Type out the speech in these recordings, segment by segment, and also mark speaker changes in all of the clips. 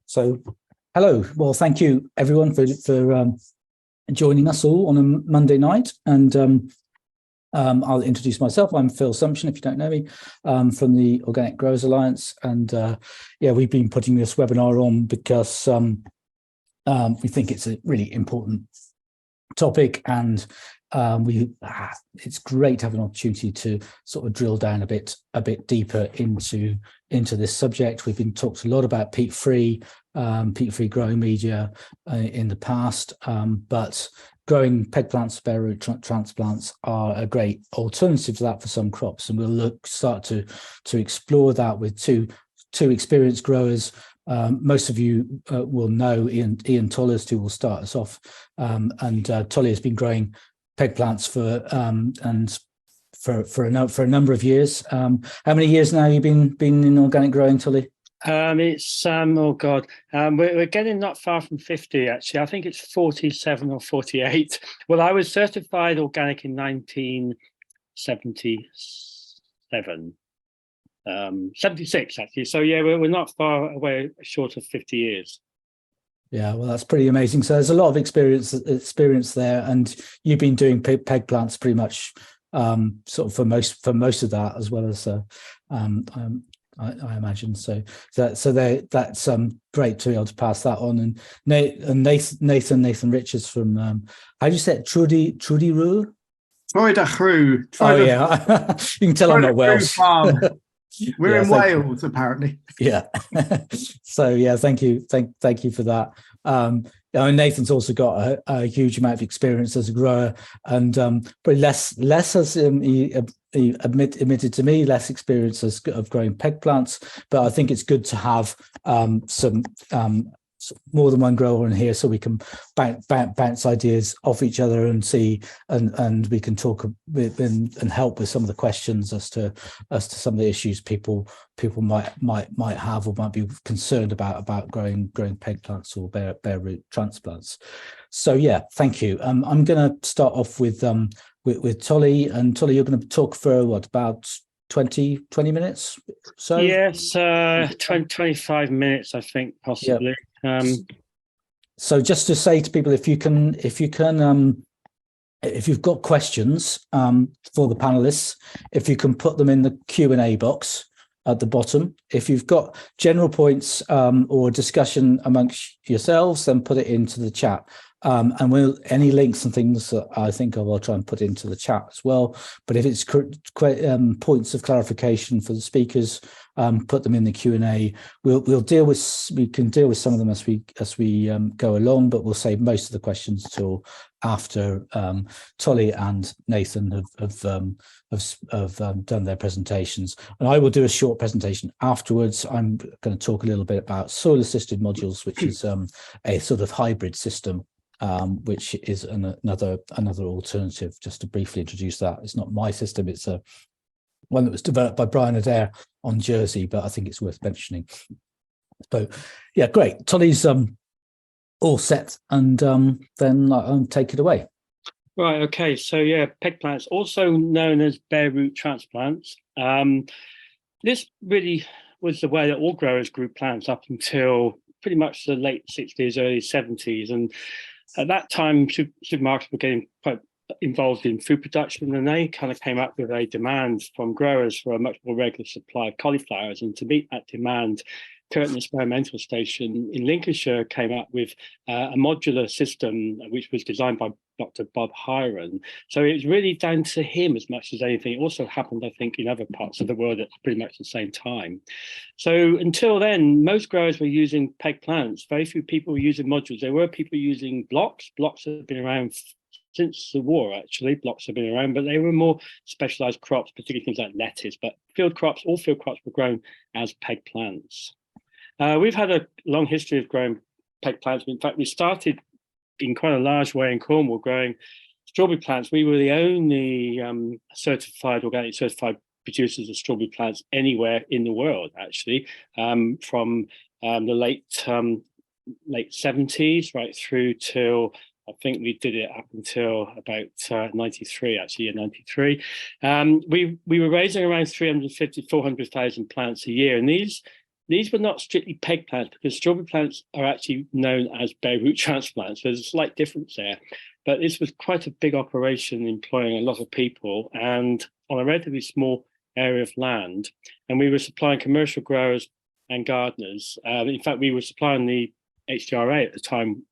Speaker 1: So, hello. Well, thank you everyone for joining us all on a Monday night. And I'll introduce myself. I'm Phil Sumption, if you don't know me, from the Organic Growers Alliance. And yeah, we've been putting this webinar on because we think it's a really important topic, and it's great to have an opportunity to sort of drill down a bit deeper into this subject. We've been talked a lot about peat-free growing media in the past, but growing peg plants, bare root transplants are a great alternative to that for some crops, and we'll start to explore that with two experienced growers. Most of you will know Ian Tollers, who will start us off, and Tolly has been growing peg plants for a number of years. How many years now have you been in organic growing, Tolly?
Speaker 2: It's oh god, we're getting not far from 50 actually. I think it's 47 or 48. Well, I was certified organic in 1977. 76 actually. So yeah, we're not far away, short of 50 years.
Speaker 1: Yeah, well, that's pretty amazing. So there's a lot of experience there, and you've been doing peg plants pretty much sort of for most of that, as well as I imagine. So that's great to be able to pass that on. And Nathan Richards from how do you say it? Trudy Rule?
Speaker 3: Troydachru.
Speaker 1: Oh yeah, you can tell I'm not Welsh.
Speaker 3: We're in Wales, apparently.
Speaker 1: Yeah. So yeah, thank you for that. Nathan's also got a huge amount of experience as a grower, and but less as he admitted to me, less experience of growing peg plants. But I think it's good to have some more than one grower in here, so we can bounce ideas off each other and see, and we can talk and help with some of the questions as to some of the issues people might have or might be concerned about growing peg plants or bare root transplants. So yeah, thank you. I'm going to start off with Tolly, and Tolly, you're going to talk for about 20 minutes. So
Speaker 2: yes, 25 minutes, I think, possibly. Yep.
Speaker 1: So just to say to people, if you've got questions for the panelists, if you can put them in the Q&A box at the bottom. If you've got general points or discussion amongst yourselves, then put it into the chat. And any links and things that I think of, I'll try and put into the chat as well. But if it's points of clarification for the speakers, put them in the Q&A. We can deal with some of them as we go along, but we'll save most of the questions till after Tolly and Nathan have done their presentations. And I will do a short presentation afterwards. I'm going to talk a little bit about soil-assisted modules, which is a sort of hybrid system, which is another alternative. Just to briefly introduce that, it's not my system, it's one that was developed by Brian Adair on Jersey, but I think it's worth mentioning. So yeah, great. Tolly's all set, and then I'll take it away.
Speaker 2: Right, okay, so yeah, peg plants, also known as bare root transplants. This really was the way that all growers grew plants up until pretty much the late 60s, early 70s. And at that time, supermarkets were getting quite involved in food production, and they kind of came up with a demand from growers for a much more regular supply of cauliflowers. And to meet that demand, Curtin Experimental Station in Lincolnshire came up with a modular system, which was designed by Dr. Bob Hiron. So it was really down to him as much as anything. It also happened, I think, in other parts of the world at pretty much the same time. So until then, most growers were using peg plants. Very few people were using modules. There were people using blocks. Blocks have been around since the war, actually. Blocks have been around, but they were more specialized crops, particularly things like lettuce. But all field crops were grown as peg plants. We've had a long history of growing peg plants. In fact, we started in quite a large way in Cornwall growing strawberry plants. We were the only organic certified producers of strawberry plants anywhere in the world, actually, from the late 70s right through till, I think we did it up until about 93, actually, in 93. We were raising around 350, 400,000 plants a year, and these These were not strictly peg plants because strawberry plants are actually known as bare root transplants. There's a slight difference there, but this was quite a big operation employing a lot of people and on a relatively small area of land. And we were supplying commercial growers and gardeners. In fact, we were supplying the HDRA at the time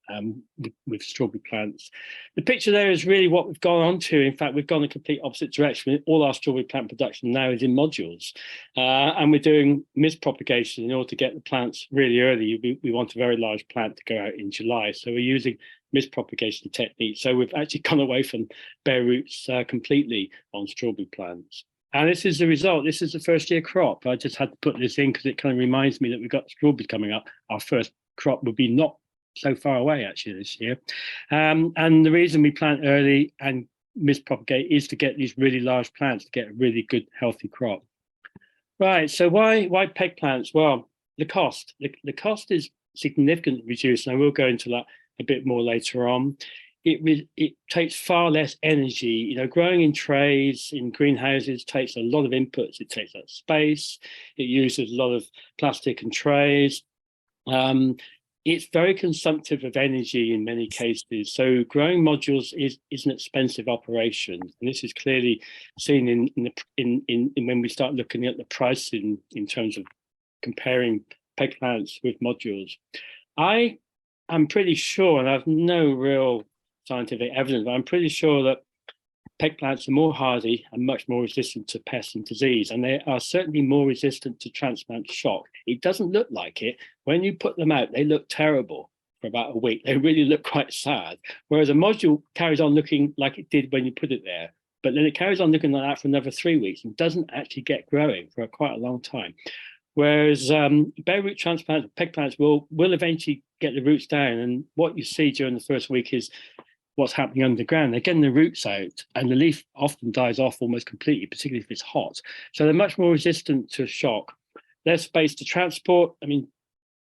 Speaker 2: with strawberry plants. The picture there is really what we've gone on to. In fact, we've gone the complete opposite direction. All our strawberry plant production now is in modules. And we're doing mist propagation in order to get the plants really early. We want a very large plant to go out in July. So we're using mist propagation techniques. So we've actually gone away from bare roots completely on strawberry plants. And this is the result. This is the first year crop. I just had to put this in because it kind of reminds me that we've got strawberries coming up. Our first crop will be not so far away actually this year. And the reason we plant early and mispropagate is to get these really large plants to get a really good healthy crop. Right, so why peg plants? Well, the cost. The cost is significantly reduced, and I will go into that a bit more later on. It takes far less energy. You know, growing in trays in greenhouses takes a lot of inputs. It takes up space. It uses a lot of plastic and trays. It's very consumptive of energy in many cases. So growing modules is an expensive operation, and this is clearly seen in when we start looking at the pricing in terms of comparing peg plants with modules. I am pretty sure, and I have no real scientific evidence, but I'm pretty sure that peg plants are more hardy and much more resistant to pests and disease, and they are certainly more resistant to transplant shock. It doesn't look like it. When you put them out, they look terrible for about a week. They really look quite sad, whereas a module carries on looking like it did when you put it there, but then it carries on looking like that for another 3 weeks and doesn't actually get growing for quite a long time. Whereas bare root transplants, peg plants will eventually get the roots down, and what you see during the first week is what's happening underground. They're getting the roots out, and the leaf often dies off almost completely, particularly if it's hot. So they're much more resistant to shock. Less space to transport. I mean,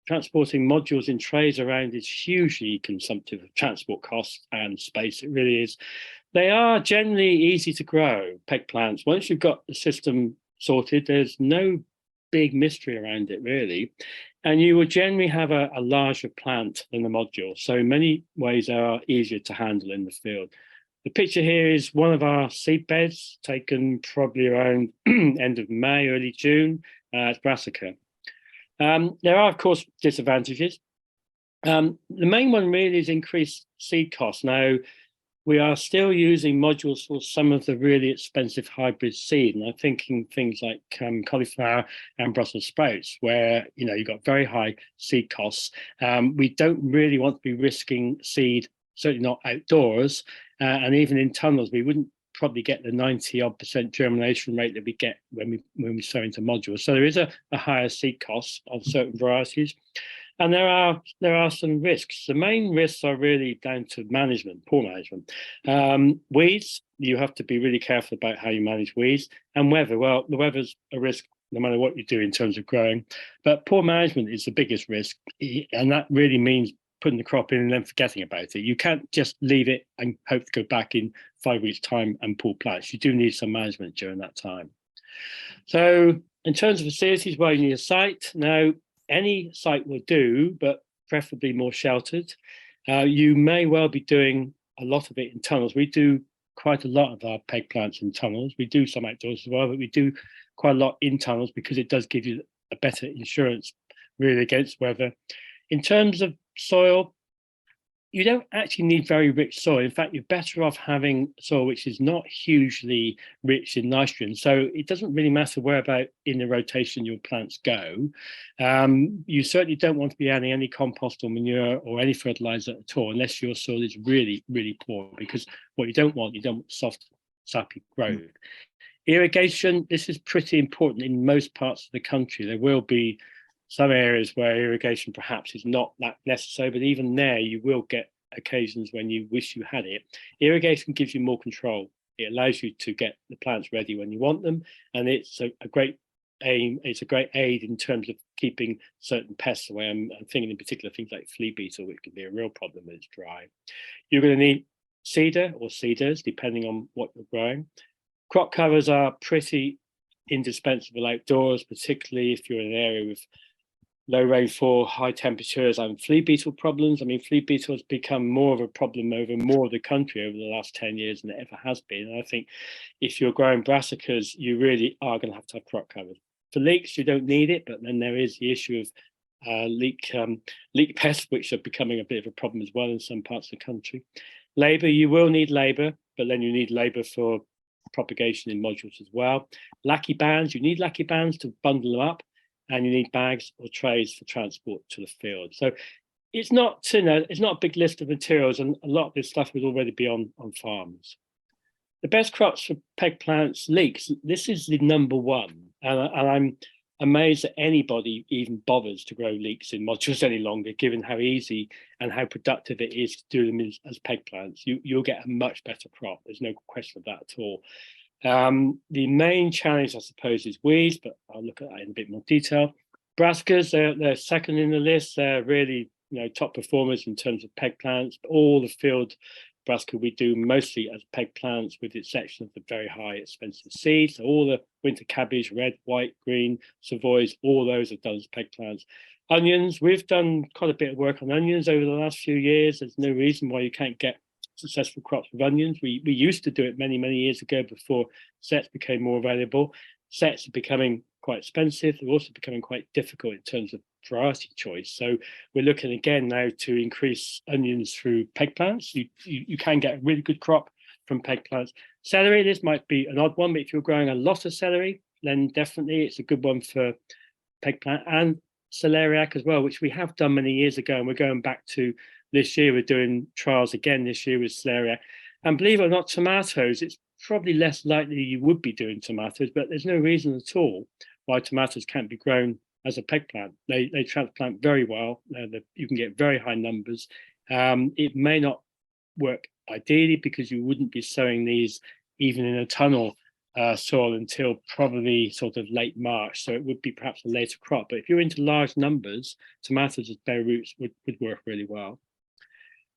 Speaker 2: transporting modules in trays around is hugely consumptive of transport costs and space. It really is. They are generally easy to grow, peg plants. Once you've got the system sorted, there's no big mystery around it, really. And you will generally have a larger plant than the module. So in many ways, they are easier to handle in the field. The picture here is one of our seed beds taken probably around end of May, early June at Brassica. There are, of course, disadvantages. The main one really is increased seed costs. Now, we are still using modules for some of the really expensive hybrid seed. And I'm thinking things like cauliflower and Brussels sprouts, where you've got very high seed costs. We don't really want to be risking seed, certainly not outdoors. And even in tunnels, we wouldn't probably get the 90-odd% germination rate that we get when we sow into modules. So there is a higher seed cost of certain varieties. And there are some risks. The main risks are really down to management, poor management. Weeds, you have to be really careful about how you manage weeds. And weather, well, the weather's a risk no matter what you do in terms of growing. But poor management is the biggest risk. And that really means putting the crop in and then forgetting about it. You can't just leave it and hope to go back in 5 weeks' time and pull plants. You do need some management during that time. So in terms of facilities, well, you need a site. Now, any site will do, but preferably more sheltered. You may well be doing a lot of it in tunnels. We do quite a lot of our peg plants in tunnels. We do some outdoors as well, but we do quite a lot in tunnels because it does give you a better insurance really against weather. In terms of soil, you don't actually need very rich soil. In fact, you're better off having soil which is not hugely rich in nitrogen. So it doesn't really matter where about in the rotation your plants go. You certainly don't want to be adding any compost or manure or any fertilizer at all, unless your soil is really, really poor, because what you don't want soft, sappy growth. Irrigation, this is pretty important in most parts of the country. There will be some areas where irrigation perhaps is not that necessary, but even there you will get occasions when you wish you had it. Irrigation gives you more control. It allows you to get the plants ready when you want them, and it's a great aim. It's a great aid in terms of keeping certain pests away. I'm thinking in particular things like flea beetle, which can be a real problem when it's dry. You're going to need cedar or cedars, depending on what you're growing. Crop covers are pretty indispensable outdoors, particularly if you're in an area with low rainfall, high temperatures, and flea beetle problems. I mean, flea beetle has become more of a problem over more of the country over the last 10 years than it ever has been. And I think if you're growing brassicas, you really are going to have crop cover. For leeks, you don't need it, but then there is the issue of leek pests, which are becoming a bit of a problem as well in some parts of the country. Labour, you will need labour, but then you need labour for propagation in modules as well. Lackey bands, you need lackey bands to bundle them up, and you need bags or trays for transport to the field. So it's not, it's not a big list of materials, and a lot of this stuff would already be on farms. The best crops for peg plants, leeks. This is the number one, and I'm amazed that anybody even bothers to grow leeks in modules any longer, given how easy and how productive it is to do them as peg plants. You'll get a much better crop. There's no question of that at all. The main challenge, I suppose, is weeds, but I'll look at that in a bit more detail. Brassicas, they're second in the list. They're really, top performers in terms of peg plants. All the field brassica we do mostly as peg plants, with the exception of the very high expensive seeds. So all the winter cabbage, red, white, green, savoys, all those are done as peg plants. Onions, we've done quite a bit of work on onions over the last few years. There's no reason why you can't get successful crops with onions. We used to do it many years ago before sets became more available. Sets are becoming quite expensive. They're also becoming quite difficult in terms of variety choice. So we're looking again now to increase onions through peg plants. You can get a really good crop from peg plants. Celery, this might be an odd one, but if you're growing a lot of celery, then definitely it's a good one for peg plant. And celeriac as well, which we have done many years ago, and we're going back to this year. We're doing trials again this year with celeriac. And believe it or not, tomatoes, it's probably less likely you would be doing tomatoes, but there's no reason at all why tomatoes can't be grown as a peg plant. They transplant very well. You can get very high numbers. It may not work ideally because you wouldn't be sowing these even in a tunnel soil until probably sort of late March. So it would be perhaps a later crop. But if you're into large numbers, tomatoes as bare roots would work really well.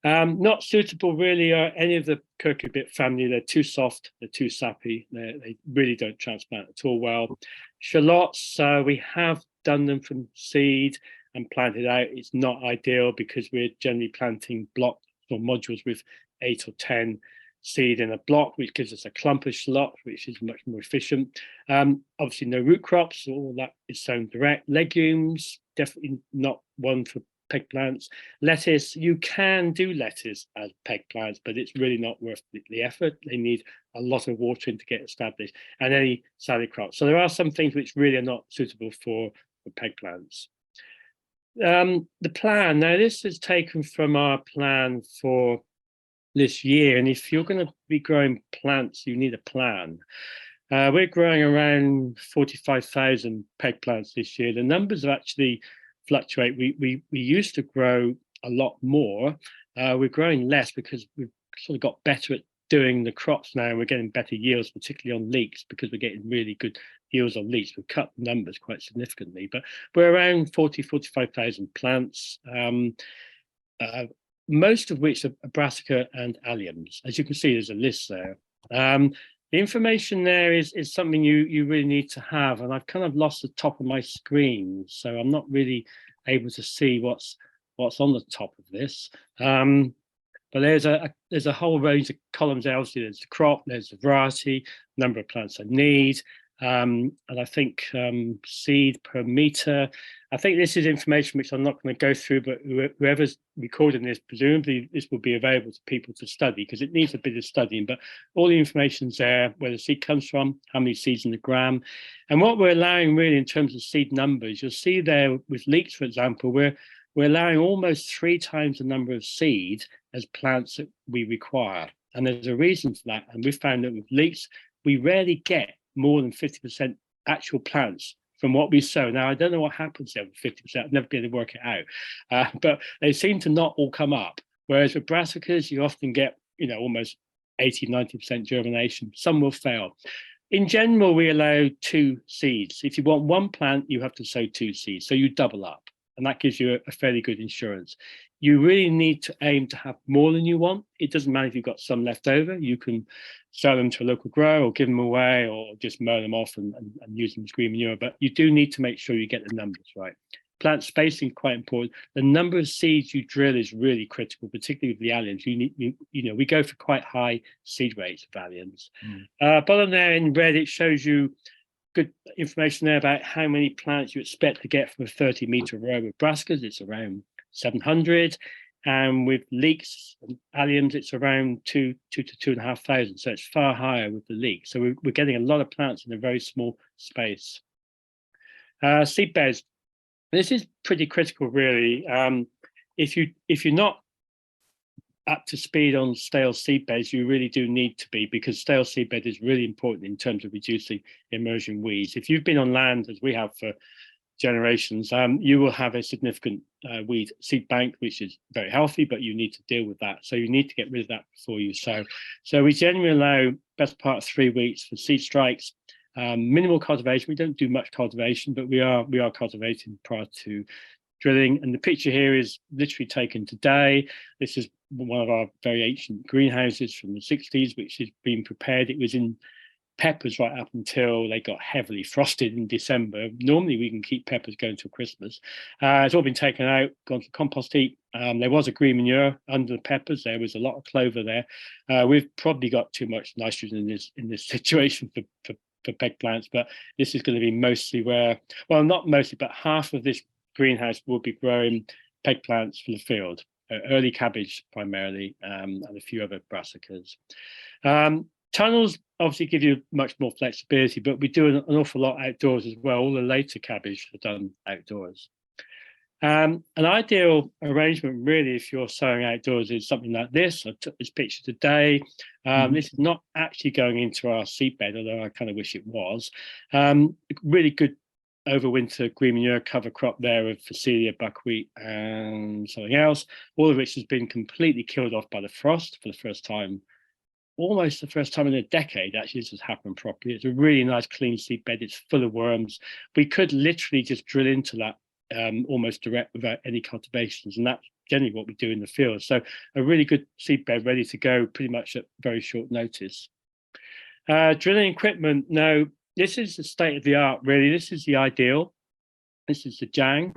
Speaker 2: Not suitable really are any of the cucurbit family. They're too soft, they're too sappy, they really don't transplant at all well. Shallots, we have done them from seed and planted out. It's not ideal because we're generally planting blocks or modules with 8 or 10 seed in a block, which gives us a clump of shallot, which is much more efficient. Obviously no root crops, all that is sown direct. Legumes, definitely not one for peg plants. Lettuce, you can do lettuce as peg plants, but it's really not worth the effort. They need a lot of watering to get established, and any salad crops. So there are some things which really are not suitable for peg plants. The plan, now this is taken from our plan for this year, and if you're going to be growing plants, you need a plan. We're growing around 45,000 peg plants this year. The numbers have actually fluctuate. We used to grow a lot more. We're growing less because we've sort of got better at doing the crops now, and we're getting better yields, particularly on leeks, because we're getting really good yields on leeks. We've cut the numbers quite significantly, but we're around 45,000 plants, most of which are brassica and alliums. As you can see, there's a list there. The information there is something you really need to have, and I've kind of lost the top of my screen, so I'm not really able to see what's on the top of this. But there's a whole range of columns there. Obviously, there's the crop, there's the variety, number of plants I need, and I think seed per meter. I think this is information which I'm not going to go through, but whoever's recording this, presumably this will be available to people to study, because it needs a bit of studying. But all the information's there, where the seed comes from, how many seeds in the gram. And what we're allowing really in terms of seed numbers, you'll see there with leeks, for example, we're allowing almost 3 times the number of seed as plants that we require. And there's a reason for that. And we found that with leeks, we rarely get more than 50% actual plants from what we sow. Now, I don't know what happens there with 50%. I've never been able to work it out. But they seem to not all come up. Whereas with brassicas, you often get, almost 80, 90% germination. Some will fail. In general, we allow 2 seeds. If you want 1 plant, you have to sow 2 seeds. So you double up, and that gives you a fairly good insurance. You really need to aim to have more than you want. It doesn't matter if you've got some left over. You can sell them to a local grower or give them away or just mow them off and use them as green manure. But you do need to make sure you get the numbers right. plant spacing quite important. The number of seeds you drill is really critical, particularly with the alliums. We go for quite high seed rates of alliums. Bottom there in red, it shows you good information there about how many plants you expect to get from a 30-meter row with brassicas. It's around 700. And with leeks and alliums, it's around 2,000 to 2,500. So it's far higher with the leeks. So we're getting a lot of plants in a very small space. Seed beds. This is pretty critical, really. If you're not up to speed on stale seed beds, you really do need to be, because stale seed bed is really important in terms of reducing emerging weeds. If you've been on land, as we have for generations, you will have a significant weed seed bank, which is very healthy, but you need to deal with that. So you need to get rid of that before you sow. So we generally allow best part of 3 weeks for seed strikes. Minimal cultivation. We don't do much cultivation, but we are cultivating prior to drilling. And the picture here is literally taken today. This is one of our very ancient greenhouses from the 60s, which is being prepared. It was in peppers right up until they got heavily frosted in December. Normally we can keep peppers going till Christmas. It's all been taken out, gone to compost heap. There was a green manure under the peppers. There was a lot of clover there. We've probably got too much nitrogen in this situation for peg plants, but this is going to be mostly where, well, not mostly, but half of this greenhouse will be growing peg plants for the field, early cabbage primarily, and a few other brassicas. Tunnels obviously give you much more flexibility, but we do an awful lot outdoors as well. All the later cabbage are done outdoors. An ideal arrangement, really, if you're sowing outdoors, is something like this. I took this picture today. This is not actually going into our seed bed, although I kind of wish it was. Really good overwinter green manure cover crop there of Phacelia, buckwheat, and something else, all of which has been completely killed off by the frost for the first time. Almost the first time in a decade, actually, this has happened properly. It's a really nice, clean seed bed. It's full of worms. We could literally just drill into that almost direct without any cultivations, and that's generally what we do in the field. So a really good seed bed ready to go pretty much at very short notice. Drilling equipment. Now, this is the state of the art, really. This is the ideal. This is the Jang.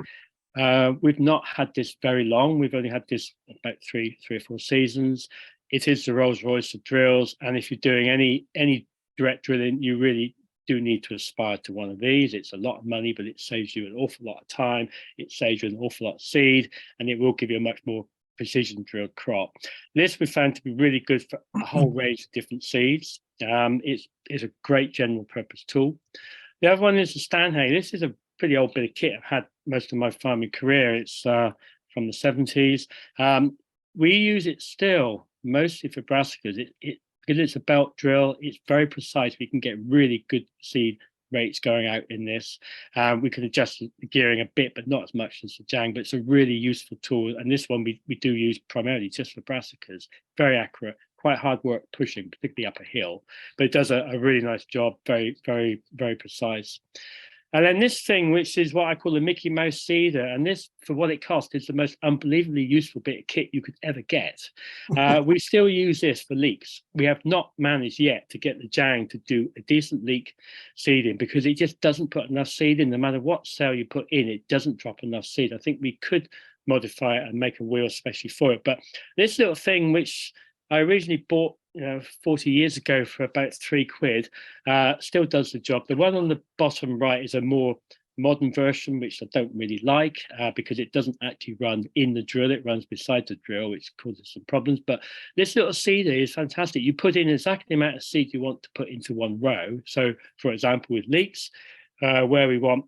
Speaker 2: We've not had this very long. We've only had this about three or four seasons. It is the Rolls Royce of drills, and if you're doing any direct drilling, you really do need to aspire to one of these. It's a lot of money, but it saves you an awful lot of time. It saves you an awful lot of seed, and it will give you a much more precision drilled crop. This we found to be really good for a whole range of different seeds. It's a great general purpose tool. The other one is the Stanhay. This is a pretty old bit of kit. I've had most of my farming career. It's from the 70s. We use it still mostly for brassicas. Because it's a belt drill, it's very precise. We can get really good seed rates going out in this. We can adjust the gearing a bit, but not as much as the Jang, but it's a really useful tool. And this one we do use primarily just for brassicas. Very accurate, quite hard work pushing, particularly up a hill, but it does a really nice job, very, very, very precise. And then this thing, which is what I call a Mickey Mouse seeder, and this, for what it costs, is the most unbelievably useful bit of kit you could ever get. We still use this for leeks. We have not managed yet to get the Jang to do a decent leek seeding because it just doesn't put enough seed in. No matter what cell you put in, it doesn't drop enough seed. I think we could modify it and make a wheel especially for it. But this little thing, which I originally bought 40 years ago for about £3, still does the job. The one on the bottom right is a more modern version, which I don't really like because it doesn't actually run in the drill. It runs beside the drill, which causes some problems. But this little seeder is fantastic. You put in exactly the amount of seed you want to put into one row. So, for example, with leeks, where we want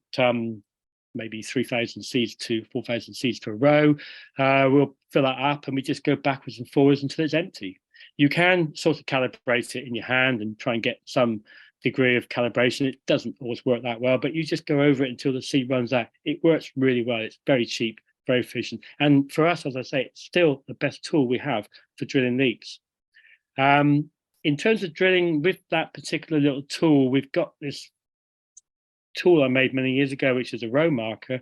Speaker 2: maybe 3,000 seeds to 4,000 seeds to a row, we'll fill that up and we just go backwards and forwards until it's empty. You can sort of calibrate it in your hand and try and get some degree of calibration. It doesn't always work that well, but you just go over it until the seed runs out. It works really well. It's very cheap, very efficient. And for us, as I say, it's still the best tool we have for drilling leeks. In terms of drilling with that particular little tool, we've got this tool I made many years ago, which is a row marker.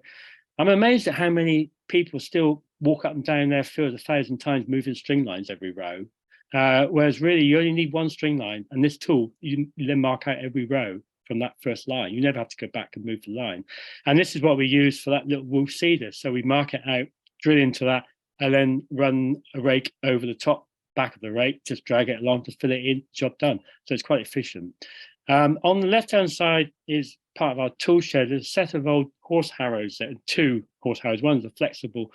Speaker 2: I'm amazed at how many people still walk up and down their field 1,000 times moving string lines every row. Whereas really you only need one string line, and this tool, you then mark out every row from that first line. You never have to go back and move the line. And this is what we use for that little wolf seeder. So we mark it out, drill into that, and then run a rake over the top back of the rake, just drag it along to fill it in, job done. So it's quite efficient. On the left-hand side is part of our tool shed. There's a set of old horse harrows, there, 2 horse harrows. One's a flexible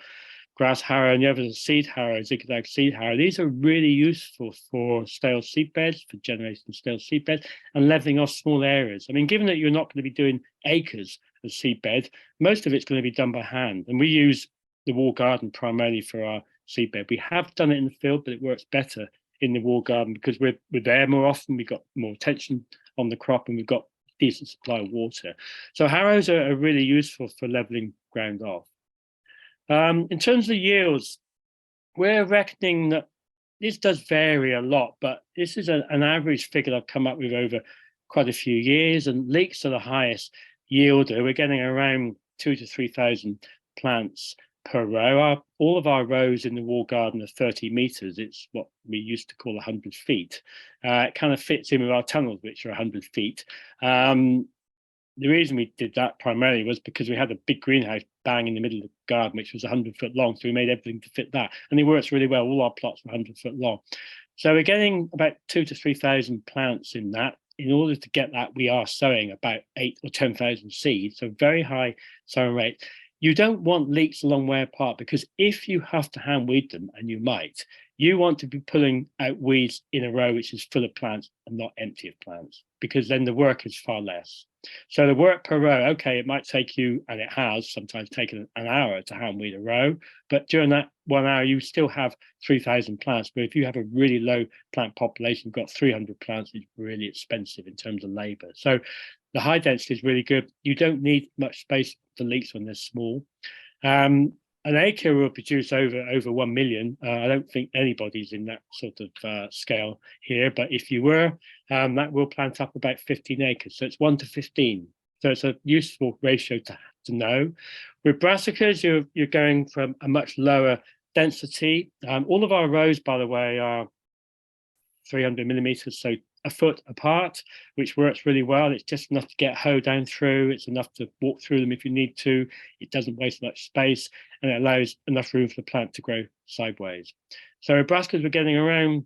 Speaker 2: grass harrow and the other is a seed harrow, zigzag seed harrow. These are really useful for stale seed beds, for generating stale seed beds and leveling off small areas. I mean, given that you're not going to be doing acres of seed bed, most of it's going to be done by hand. And we use the wall garden primarily for our seed bed. We have done it in the field, but it works better in the wall garden because we're there more often. We've got more attention on the crop and we've got decent supply of water. So harrows are really useful for leveling ground off. In terms of the yields, we're reckoning that this does vary a lot, but this is an average figure I've come up with over quite a few years, and leeks are the highest yielder. We're getting around 2,000 to 3,000 plants per row. All of our rows in the wall garden are 30 meters. It's what we used to call 100 feet. It kind of fits in with our tunnels, which are 100 feet. The reason we did that primarily was because we had a big greenhouse bang in the middle of the garden, which was 100 foot long. So we made everything to fit that. And it works really well. All our plots were 100 foot long. So we're getting about 2,000 to 3,000 plants in that. In order to get that, we are sowing about 8,000 or 10,000 seeds. So very high sowing rate. You don't want leeks a long way apart because if you have to hand weed them, and you might, you want to be pulling out weeds in a row which is full of plants and not empty of plants, because then the work is far less. So the work per row, okay, it might take you, and it has sometimes taken an hour to hand weed a row, but during that 1 hour, you still have 3,000 plants. But if you have a really low plant population, you've got 300 plants, it's really expensive in terms of labor. So the high density is really good. You don't need much space for leeks when they're small. An acre will produce over 1 million. I don't think anybody's in that sort of scale here, but if you were, that will plant up about 15 acres. So it's 1 to 15. So it's a useful ratio to know. With brassicas, you're going from a much lower density. All of our rows, by the way, are 300 millimeters, so a foot apart, which works really well. It's just enough to get a hoe down through. It's enough to walk through them if you need to. It doesn't waste much space, and it allows enough room for the plant to grow sideways. So brassicas, we're getting around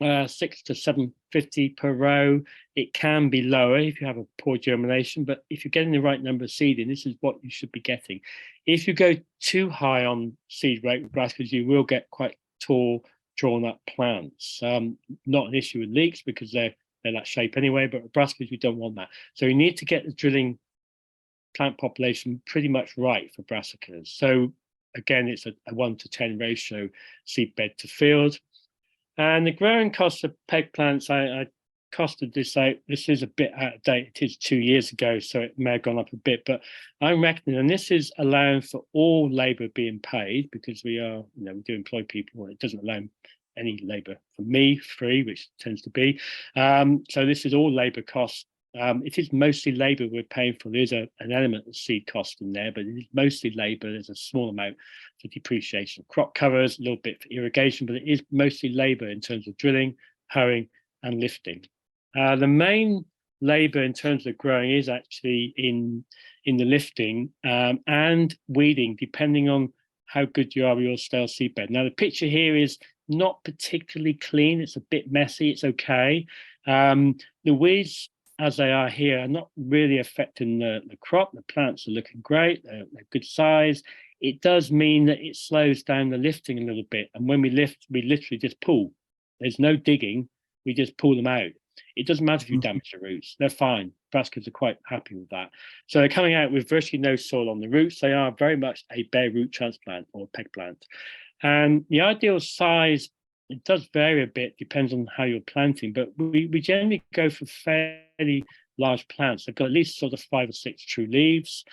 Speaker 2: 6 to 750 per row. It can be lower if you have a poor germination, but if you're getting the right number of seeding, this is what you should be getting. If you go too high on seed rate with brassicas, you will get quite tall, drawn up plants. Not an issue with leeks because they're that shape anyway, but with brassicas, you don't want that. So you need to get the drilling plant population pretty much right for brassicas. So again, it's a 1 to 10 ratio seed bed to field. And the growing cost of peg plants, I costed this out. This is a bit out of date. It is 2 years ago, so it may have gone up a bit, but I'm reckoning, and this is allowing for all labour being paid because we are, we do employ people, and it doesn't allow any labour for me free, which tends to be. So this is all labour costs. It is mostly labour we're paying for. There's an element of seed cost in there, but it is mostly labour. There's a small amount for depreciation of crop covers, a little bit for irrigation, but it is mostly labour in terms of drilling, hoeing, and lifting. The main labour in terms of growing is actually in the lifting and weeding, depending on how good you are with your stale seed bed. Now, the picture here is not particularly clean. It's a bit messy. It's okay. The weeds, as they are here, are not really affecting the crop. The plants are looking great. They're good size. It does mean that it slows down the lifting a little bit. And when we lift, we literally just pull. There's no digging. We just pull them out. It doesn't matter if you damage the roots. They're fine. Brassicas are quite happy with that. So they're coming out with virtually no soil on the roots. They are very much a bare root transplant or peg plant. And the ideal size, it does vary a bit, depends on how you're planting, but we generally go for fairly large plants. They've got at least sort of 5 or 6 true leaves.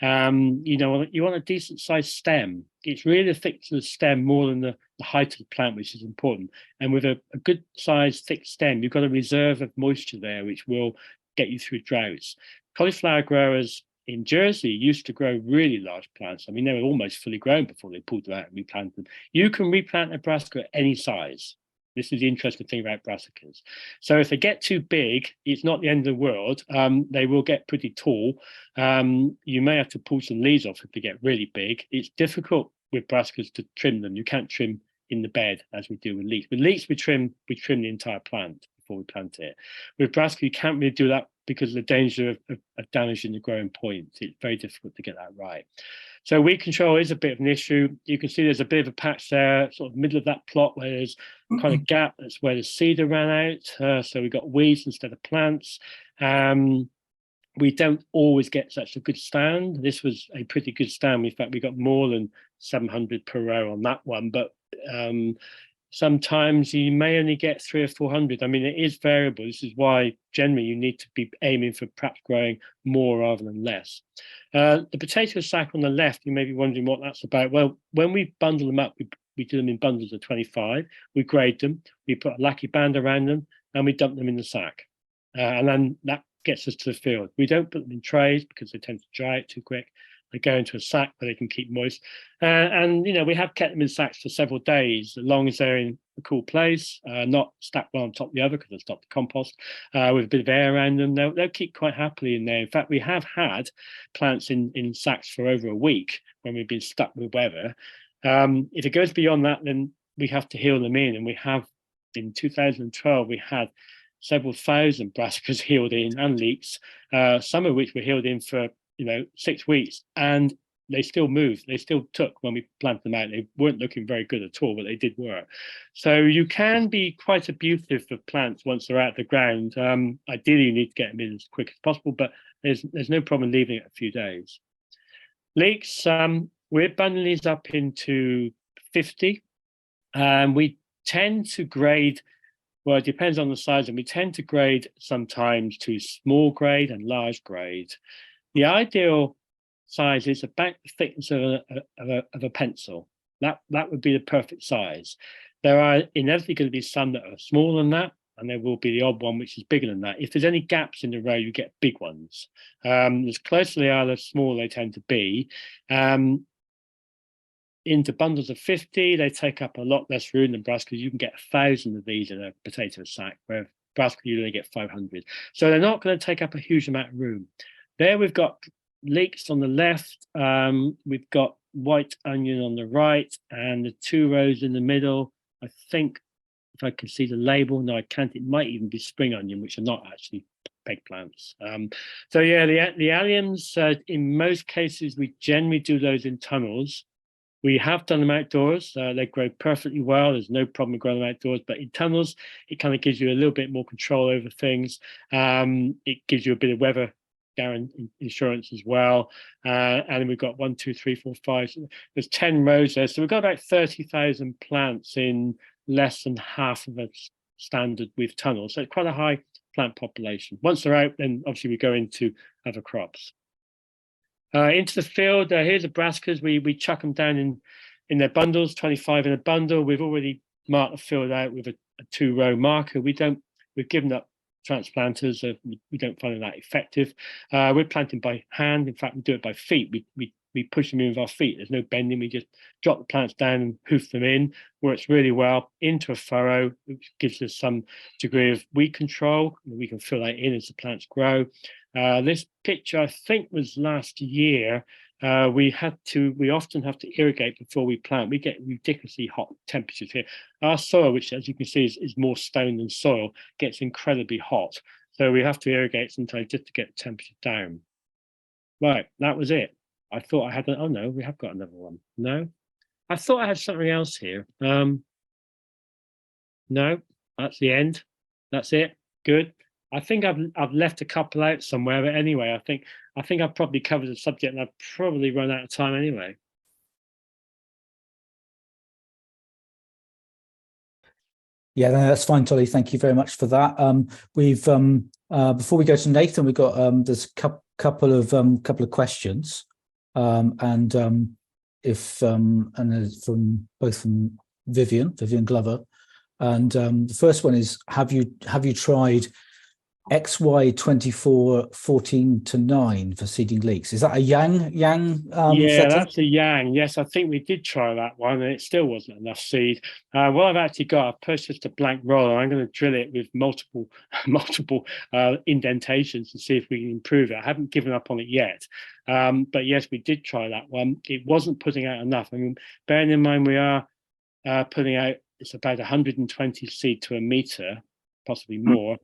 Speaker 2: You want a decent sized stem. It's really the thickness of the stem more than the height of the plant, which is important. And with a good sized thick stem, you've got a reserve of moisture there, which will get you through droughts. Cauliflower growers in Jersey used to grow really large plants. I mean, they were almost fully grown before they pulled them out and replanted them. You can replant a brassica at any size. This is the interesting thing about brassicas. So if they get too big, it's not the end of the world. They will get pretty tall. You may have to pull some leaves off if they get really big. It's difficult with brassicas to trim them. You can't trim in the bed as we do with leeks. With leeks, we trim the entire plant before we plant it. With brassica, you can't really do that because of the danger of damaging the growing point. It's very difficult to get that right. So weed control is a bit of an issue. You can see there's a bit of a patch there, sort of middle of that plot where there's kind of gap. That's where the seeder ran out. So we got weeds instead of plants. We don't always get such a good stand. This was a pretty good stand. In fact, we got more than 700 per row on that one, but sometimes you may only get 300 or 400. I mean, it is variable. This is why generally you need to be aiming for perhaps growing more rather than less. The potato sack on the left, you may be wondering what that's about. Well, when we bundle them up, we do them in bundles of 25. We grade them, we put a lacquer band around them, and we dump them in the sack. And then that gets us to the field. We don't put them in trays because they tend to dry out too quick. They go into a sack where they can keep moist. And, you know, we have kept them in sacks for several days, as long as they're in a cool place, not stacked one on top of the other because they'll stop the compost, with a bit of air around them. They'll keep quite happily in there. In fact, we have had plants in sacks for over a week when we've been stuck with weather. If it goes beyond that, then we have to heal them in. And we have, in 2012, we had several thousand brassicas healed in and leeks, some of which were healed in for 6 weeks, and they still moved. They still took when we planted them out. They weren't looking very good at all, but they did work. So you can be quite abusive of plants once they're out of the ground. Ideally, you need to get them in as quick as possible, but there's no problem leaving it a few days. Leeks, we're bundling these up into 50. We tend to grade, well, it depends on the size, and we tend to grade sometimes to small grade and large grade. The ideal size is about the thickness of a pencil. That would be the perfect size. There are inevitably going to be some that are smaller than that, and there will be the odd one which is bigger than that. If there's any gaps in the row, you get big ones. As close as they are, the smaller they tend to be. Into bundles of 50, they take up a lot less room than brassicas. You can get 1,000 of these in a potato sack, where brassica you only get 500. So they're not going to take up a huge amount of room. There we've got leeks on the left, we've got white onion on the right, and the 2 rows in the middle. I think, if I can see the label, no, I can't. It might even be spring onion, which are not actually peg plants. So yeah, the alliums, in most cases, we generally do those in tunnels. We have done them outdoors. They grow perfectly well. There's no problem growing them outdoors, but in tunnels, it kind of gives you a little bit more control over things. It gives you a bit of weather insurance as well. And then we've got 1, 2, 3, 4, 5. So there's 10 rows there. So we've got about 30,000 plants in less than half of a standard with tunnels. So it's quite a high plant population. Once they're out, then obviously we go into other crops. Into the field, here's the brassicas. We chuck them down in their bundles, 25 in a bundle. We've already marked the field out with a 2-row marker. We've given up transplanters. We don't find them that effective. We're planting by hand. In fact, we do it by feet. We push them in with our feet. There's no bending. We just drop the plants down and hoof them in. Works really well into a furrow, which gives us some degree of weed control. We can fill that in as the plants grow. This picture, I think, was last year. We often have to irrigate before we plant. We get ridiculously hot temperatures here. Our soil, which as you can see is more stone than soil, gets incredibly hot. So we have to irrigate sometimes just to get the temperature down. Right, that was it. I thought I had, oh no, we have got another one. No, I thought I had something else here. No, that's the end. That's it. Good. I think I've left a couple out somewhere, but anyway, I think I've probably covered the subject, and I've probably run out of time anyway.
Speaker 1: Yeah, no, that's fine, Tolly. Thank you very much for that. We've before we go to Nathan, we've got there's a couple of questions, and from Vivian Glover, and the first one is: have you tried XY2414-9 for seeding leeks. Is that a yang
Speaker 2: Yeah,
Speaker 1: setting?
Speaker 2: that's a yang. Yes, I think we did try that one, and it still wasn't enough seed. What I've actually got, I've purchased a blank roller. I'm going to drill it with multiple indentations and see if we can improve it. I haven't given up on it yet, but yes, we did try that one. It wasn't putting out enough. I mean, bearing in mind we are putting out, it's about 120 seed to a meter, possibly more.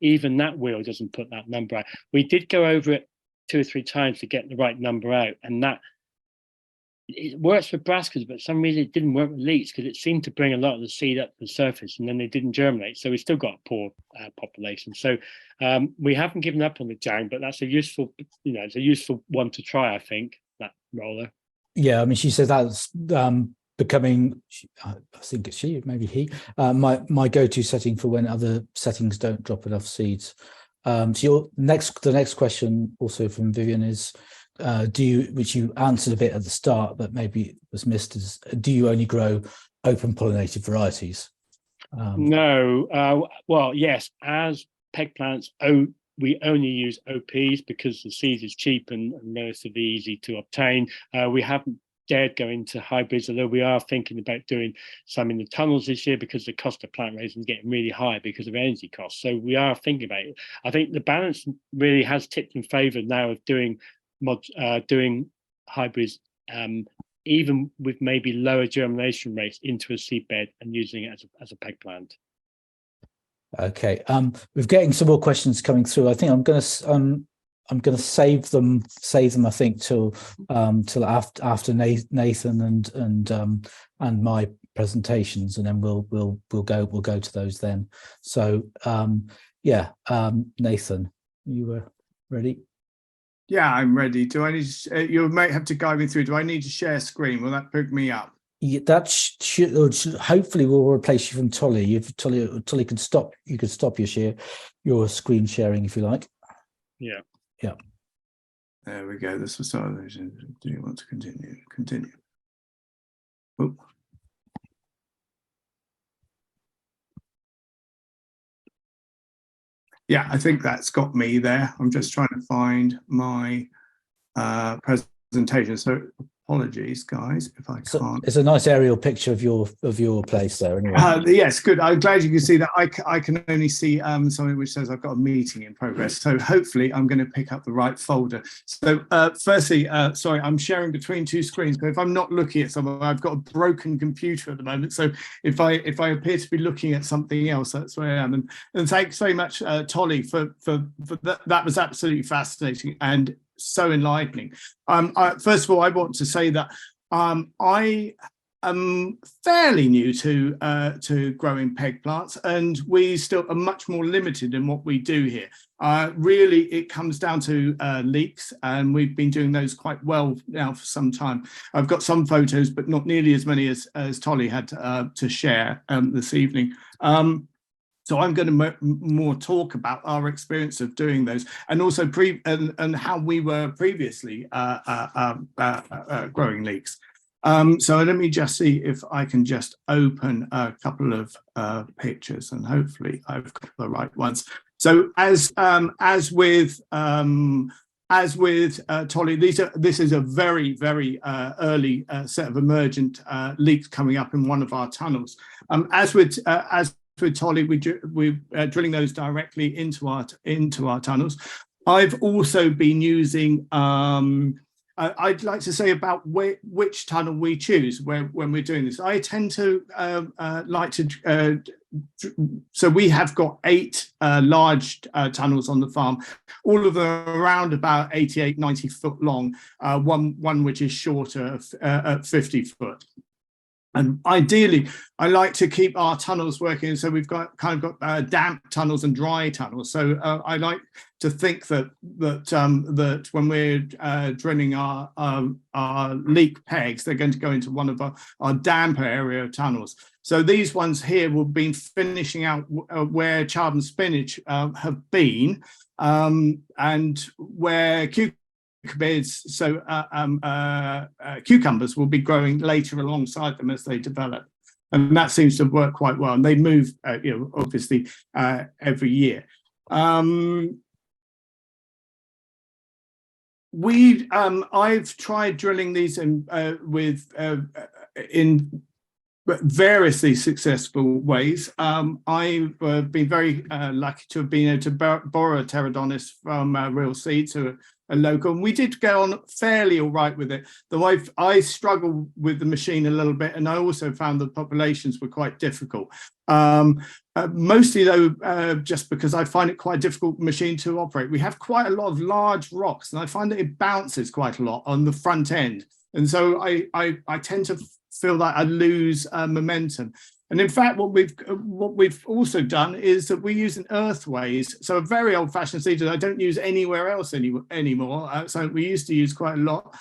Speaker 2: Even that wheel doesn't put that number out. We did go over it 2 or 3 times to get the right number out, and that it works for brassicas, but for some reason it didn't work with leeks because it seemed to bring a lot of the seed up to the surface and then they didn't germinate. So we still got a poor population. So we haven't given up on the jang, but that's a useful, it's a useful one to try, I think, that roller.
Speaker 1: Yeah, I mean, she says that's becoming, I think it's she, maybe he, my go-to setting for when other settings don't drop enough seeds. So the next question also from Vivian is, which you answered a bit at the start, but maybe was missed, is do you only grow open pollinated varieties?
Speaker 2: No, well, yes, as peg plants, we only use OPs because the seed is cheap and relatively easy to obtain. We haven't dared go into hybrids, although we are thinking about doing some in the tunnels this year because the cost of plant raising is getting really high because of energy costs. So we are thinking about it. I think the balance really has tipped in favour now of doing hybrids, even with maybe lower germination rates, into a seed bed and using it as a peg plant.
Speaker 1: Okay, we're getting some more questions coming through. I think I'm going to save them. I think till after Nathan and my presentations, and then we'll go to those then. So Nathan, you were ready?
Speaker 3: Yeah, I'm ready. Do I need to, you might have to guide me through. Do I need to share screen? Will that pick me up?
Speaker 1: Yeah, that should hopefully will replace you from Tolly. If Tolly can stop, you could stop your screen sharing if you like.
Speaker 2: Yeah.
Speaker 3: There we go. This was start. Do you want to continue? Continue. Oh. Yeah, I think that's got me there. I'm just trying to find my presentation. So apologies, guys, if I can't.
Speaker 1: It's a nice aerial picture of your place there. Anyway.
Speaker 3: Yes, good. I'm glad you can see that. I can only see something which says I've got a meeting in progress. So hopefully I'm going to pick up the right folder. So firstly, sorry, I'm sharing between 2 screens. So if I'm not looking at something, I've got a broken computer at the moment. So if I appear to be looking at something else, that's where I am. And thanks very much, Tolly, for that. That was absolutely fascinating and so enlightening. First of all, I want to say that I am fairly new to growing peg plants, and we still are much more limited in what we do here. Really, it comes down to leeks, and we've been doing those quite well now for some time. I've got some photos, but not nearly as many as Tolly had to share this evening. So I'm going to more talk about our experience of doing those, and also and how we were previously growing leeks. So let me just see if I can just open a couple of pictures, and hopefully I've got the right ones. So as with Tolly, this is a very, very early set of emergent leeks coming up in one of our tunnels. As with Tolly, we're drilling those directly into our tunnels. I've also been using, I'd like to say about which tunnel we choose when we're doing this. I tend to like to, so we have got 8 large tunnels on the farm, all of them around about 88, 90 foot long, one which is shorter at 50 foot. And ideally, I like to keep our tunnels working. So we've got damp tunnels and dry tunnels. So I like to think that when we're drilling our leek pegs, they're going to go into one of our damper area tunnels. So these ones here will be finishing out where chard and spinach have been, and where cucumbers will be growing later alongside them as they develop, and that seems to work quite well. And they move, obviously every year. I've tried drilling these in variously successful ways. I've been very lucky to have been able to borrow a pterodonis from Real Seeds, who are a local, and we did go on fairly all right with it. Though I struggled with the machine a little bit, and I also found the populations were quite difficult. Mostly though, just because I find it quite a difficult machine to operate. We have quite a lot of large rocks, and I find that it bounces quite a lot on the front end, and so I tend to feel that I lose momentum. And in fact, what we've also done is that we use an earthways, so a very old-fashioned seeder I don't use anywhere else anymore. So we used to use quite a lot,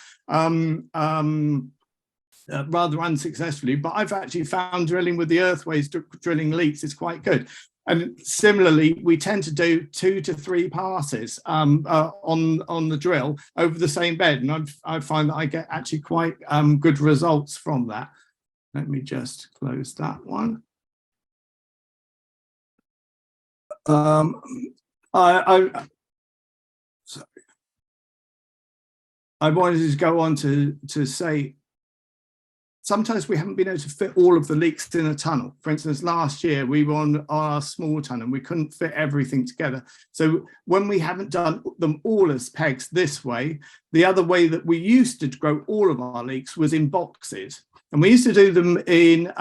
Speaker 3: rather unsuccessfully. But I've actually found drilling with the earthways, drilling leeks, is quite good. And similarly, we tend to do 2 to 3 passes on the drill over the same bed, and I find that I get actually quite good results from that. Let me just close that one. Sorry. I wanted to go on to say, sometimes we haven't been able to fit all of the leeks in a tunnel. For instance, last year we were on our small tunnel and we couldn't fit everything together. So when we haven't done them all as pegs this way, the other way that we used to grow all of our leeks was in boxes. And we used to do them in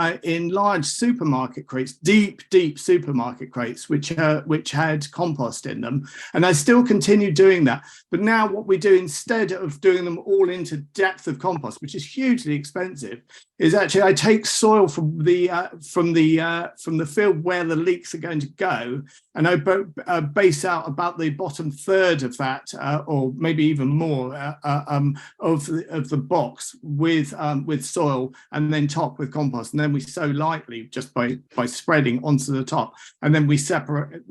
Speaker 3: large supermarket crates, deep supermarket crates, which had compost in them. And I still continue doing that. But now what we do, instead of doing them all into depth of compost, which is hugely expensive, is actually I take soil from the field where the leeks are going to go, and I base out about the bottom third of that, or maybe even more, of the box with soil, and then top with compost, and then we sow lightly just by spreading onto the top, and then we separate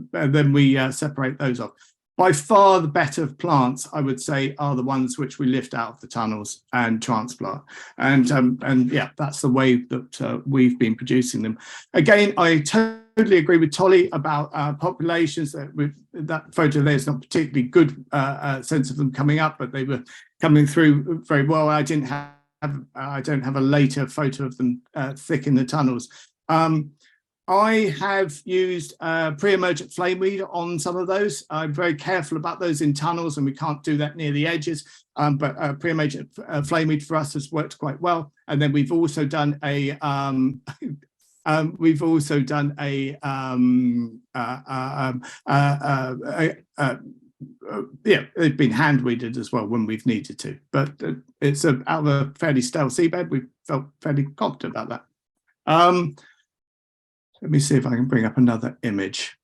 Speaker 3: those off. By far the better plants, I would say, are the ones which we lift out of the tunnels and transplant, and yeah, that's the way that we've been producing them. Again, I totally agree with Tolly about populations. That photo there is not particularly good sense of them coming up, but they were coming through very well. I don't have a later photo of them thick in the tunnels. I have used pre-emergent flameweed on some of those. I'm very careful about those in tunnels, and we can't do that near the edges. But pre-emergent flameweed for us has worked quite well. And then we've also done a yeah, it's been hand weeded as well when we've needed to. But it's out of a fairly stale seabed. We felt fairly confident about that. Let me see if I can bring up another image.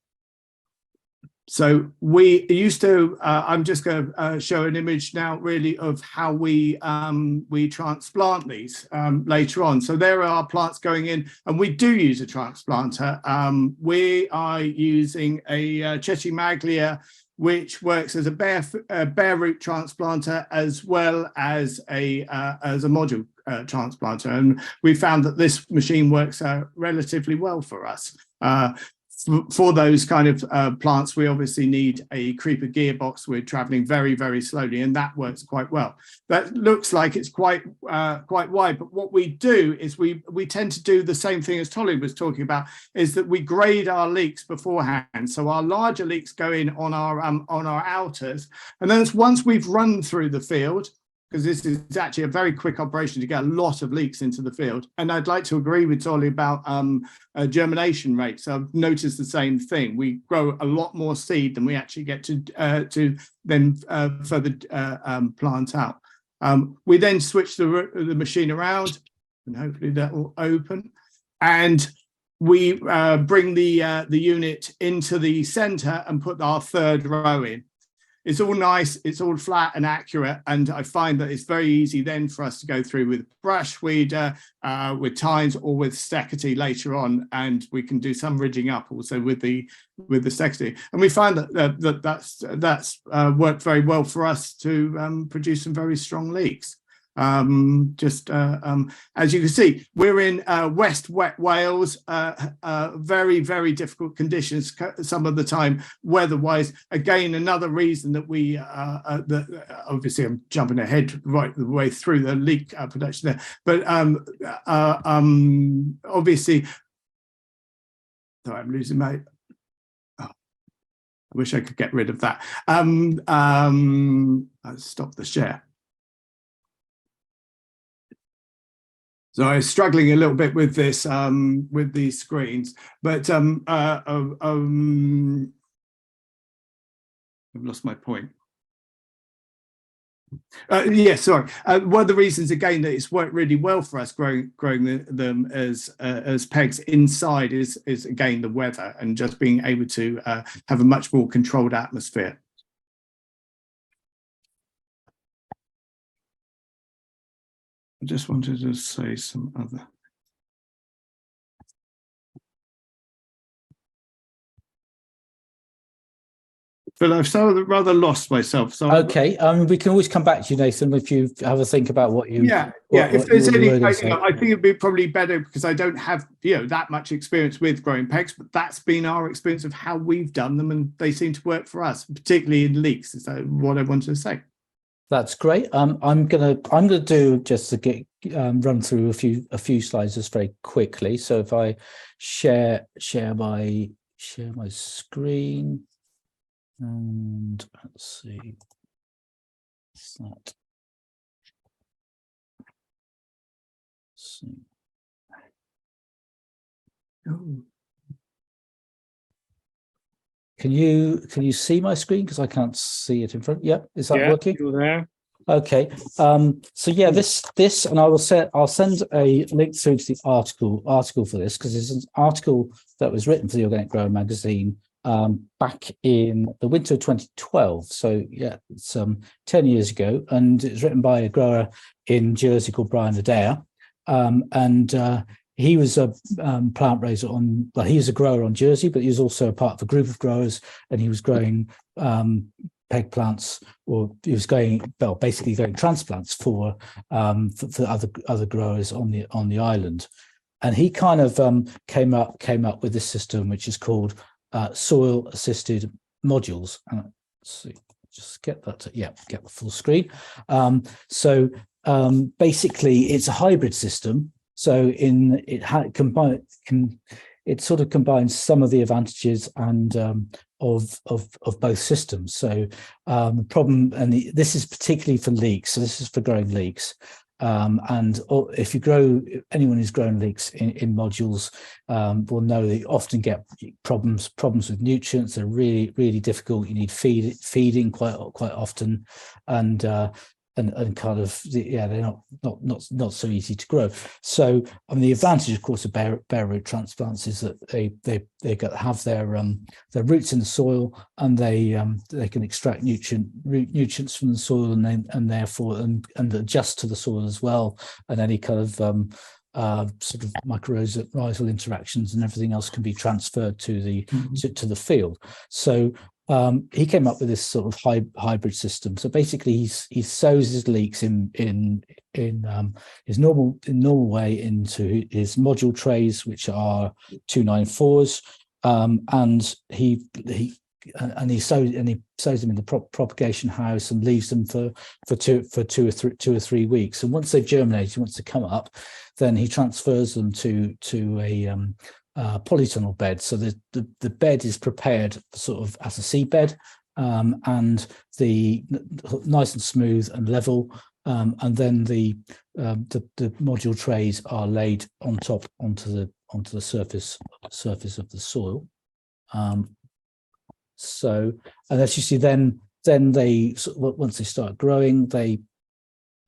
Speaker 3: So we used to, I'm just going to show an image now really of how we transplant these later on. So there are plants going in, and we do use a transplanter. We are using a Chetti-Maglia, which works as a bare root transplanter as well as a module transplanter, and we found that this machine works relatively well for us. For those kind of plants, we obviously need a creeper gearbox. We're traveling very, very slowly, and that works quite well. That looks like it's quite wide, but what we do is we tend to do the same thing as Tolly was talking about, is that we grade our leeks beforehand. So our larger leeks go in on our outers, and then once we've run through the field, because this is actually a very quick operation to get a lot of leeks into the field. And I'd like to agree with Tolly about germination rates. I've noticed the same thing. We grow a lot more seed than we actually get to then further plant out. We then switch the machine around, and hopefully that will open. And we bring the unit into the center and put our third row in. It's all nice, it's all flat and accurate, and I find that it's very easy then for us to go through with brush weeder, with tines, or with Secatee later on, and we can do some ridging up also with the Secatee. And we find that's worked very well for us to produce some very strong leeks. As you can see, we're in West Wet Wales, very, very difficult conditions some of the time weather-wise. Again, another reason that we, obviously I'm jumping ahead right the way through the leek production there, but obviously, sorry, I'm losing my, I wish I could get rid of that. I'll stop the share. So I was struggling a little bit with this, with these screens, but I've lost my point. Yeah, sorry. One of the reasons again that it's worked really well for us growing them as pegs inside is again the weather and just being able to have a much more controlled atmosphere. I just wanted to say some other. But I've sort of rather lost myself. So
Speaker 1: okay, we can always come back to you, Nathan, if you have a think about what you.
Speaker 3: If there's any, I think it'd be probably better because I don't have that much experience with growing pegs, but that's been our experience of how we've done them, and they seem to work for us, particularly in leeks. Is what I wanted to say. That's
Speaker 1: great. I'm gonna do just to get run through a few slides just very quickly. So if I share my screen, and let's see, what's that? Let's see. Oh. Can you see my screen? Because I can't see it in front. Yep, is that working?
Speaker 2: You're there.
Speaker 1: Okay. So yeah, this and I'll send a link through to the article for this, because it's an article that was written for the Organic Grower magazine back in the winter of 2012. So yeah, it's 10 years ago, and it's written by a grower in Jersey called Brian Adair, and he was a plant raiser he was a grower on Jersey, but he was also a part of a group of growers, and he was growing peg plants, or he was basically going transplants for other growers on the island. And he kind of came up with this system, which is called soil assisted modules. And let's see, just get that get the full screen. So basically it's a hybrid system. So it sort of combines some of the advantages and of both systems. So the problem, and this is particularly for leeks. So this is for growing leeks. And if anyone who's grown leeks in modules will know that you often get problems with nutrients. They're really, really difficult. You need feeding quite often, and kind of they're not so easy to grow. So the advantage, of course, of bare root transplants is that they have their roots in the soil, and they can extract nutrients from the soil, and therefore adjust to the soil as well, and any kind of sort of mycorrhizal interactions and everything else can be transferred to the to the field. So he came up with this sort of hybrid system. So basically, he sows his leeks in his normal way into his module trays, which are 294s, and he sows them in the propagation house and leaves them for two or three weeks. And once they've germinated, once they come up, then he transfers them to a polytunnel bed. So the bed is prepared sort of as a seed bed, and the nice and smooth and level, and then the module trays are laid on top onto the surface of the soil. So, and as you see, then they, once they start growing, they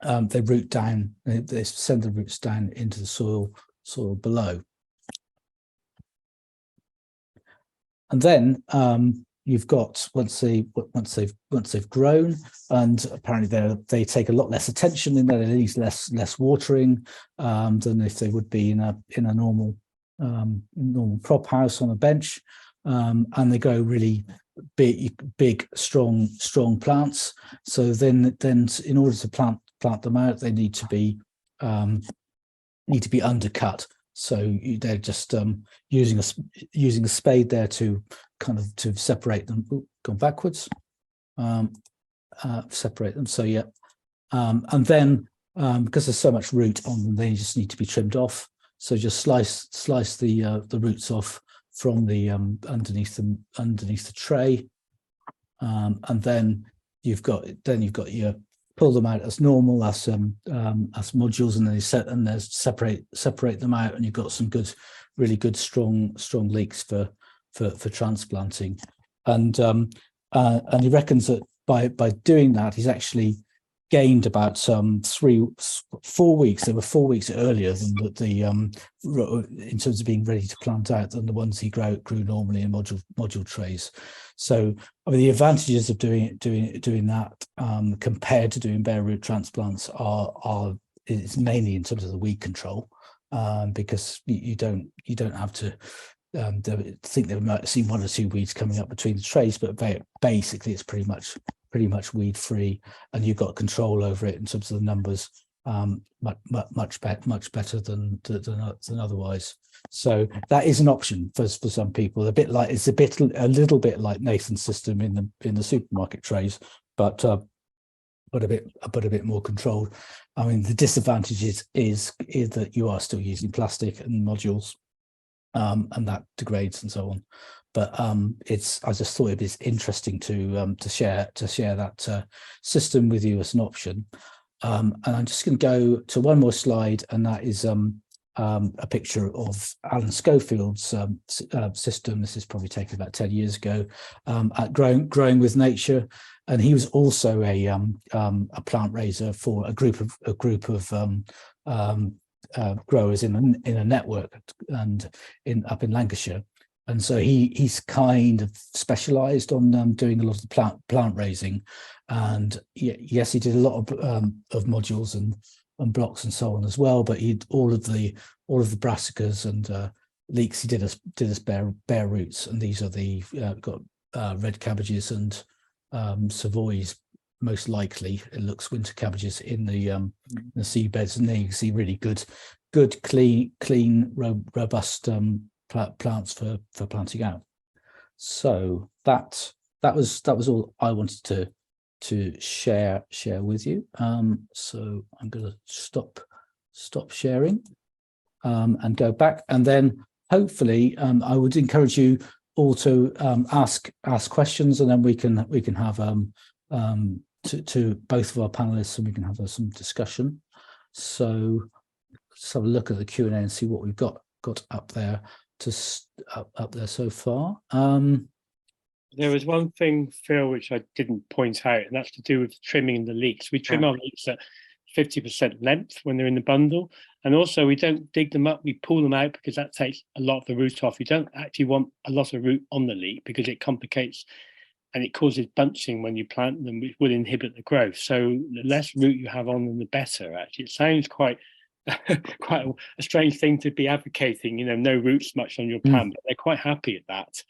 Speaker 1: root down. They send the roots down into the soil below. And then you've got once they've grown, and apparently they take a lot less attention, in that they need less watering than if they would be in a normal prop house on a bench, and they grow really big strong plants. So then in order to plant transplant them out, they need to be undercut. So they're just using a spade there to kind of to separate them. Ooh, gone backwards. Separate them. So yeah, and then because there's so much root on them, they just need to be trimmed off. So just slice the roots off from the underneath the tray, and then you've got your pull them out as normal as modules, and then separate them out, and you've got some really good strong leeks for transplanting, and he reckons that by doing that he's actually gained about 4 weeks. They were 4 weeks earlier than the in terms of being ready to plant out than the ones he grew normally in module trays. So I mean the advantages of doing that compared to doing bare root transplants is mainly in terms of the weed control, because you don't have to think they might have seen 1 or 2 weeds coming up between the trays, but basically it's pretty much weed free, and you've got control over it in terms of the numbers, much better than otherwise. So that is an option for some people. It's a little bit like Nathan's system in the supermarket trays, but a bit more controlled. I mean, the disadvantage is that you are still using plastic and modules, and that degrades and so on. But I just thought it was interesting to share that system with you as an option. And I'm just going to go to one more slide, and that is a picture of Alan Schofield's system. This is probably taken about 10 years ago, at growing with nature, and he was also a plant raiser for a group of growers in a network and up in Lancashire. And so he's kind of specialised on doing a lot of plant raising, and yes, he did a lot of modules and blocks and so on as well. But he all of the brassicas and leeks he did as bare roots, and these are the got red cabbages and Savoys, most likely. It looks winter cabbages in the seed beds, and there you can see really good, clean, robust plants for planting out. So that was all I wanted to share with you. So I'm going to stop sharing and go back, and then hopefully I would encourage you all to ask questions, and then we can have to both of our panelists, and we can have some discussion. So let's have a look at the Q&A and see what we've got up there up there so far.
Speaker 2: There was one thing, Phil, which I didn't point out, and that's to do with trimming the leeks. We trim our leeks at 50% length when they're in the bundle, and also we don't dig them up, we pull them out, because that takes a lot of the root off. You don't actually want a lot of root on the leek, because it complicates and it causes bunching when you plant them, which will inhibit the growth. So the less root you have on them, the better. Actually, it sounds quite quite a strange thing to be advocating, no roots much on your plant, but they're quite happy at that.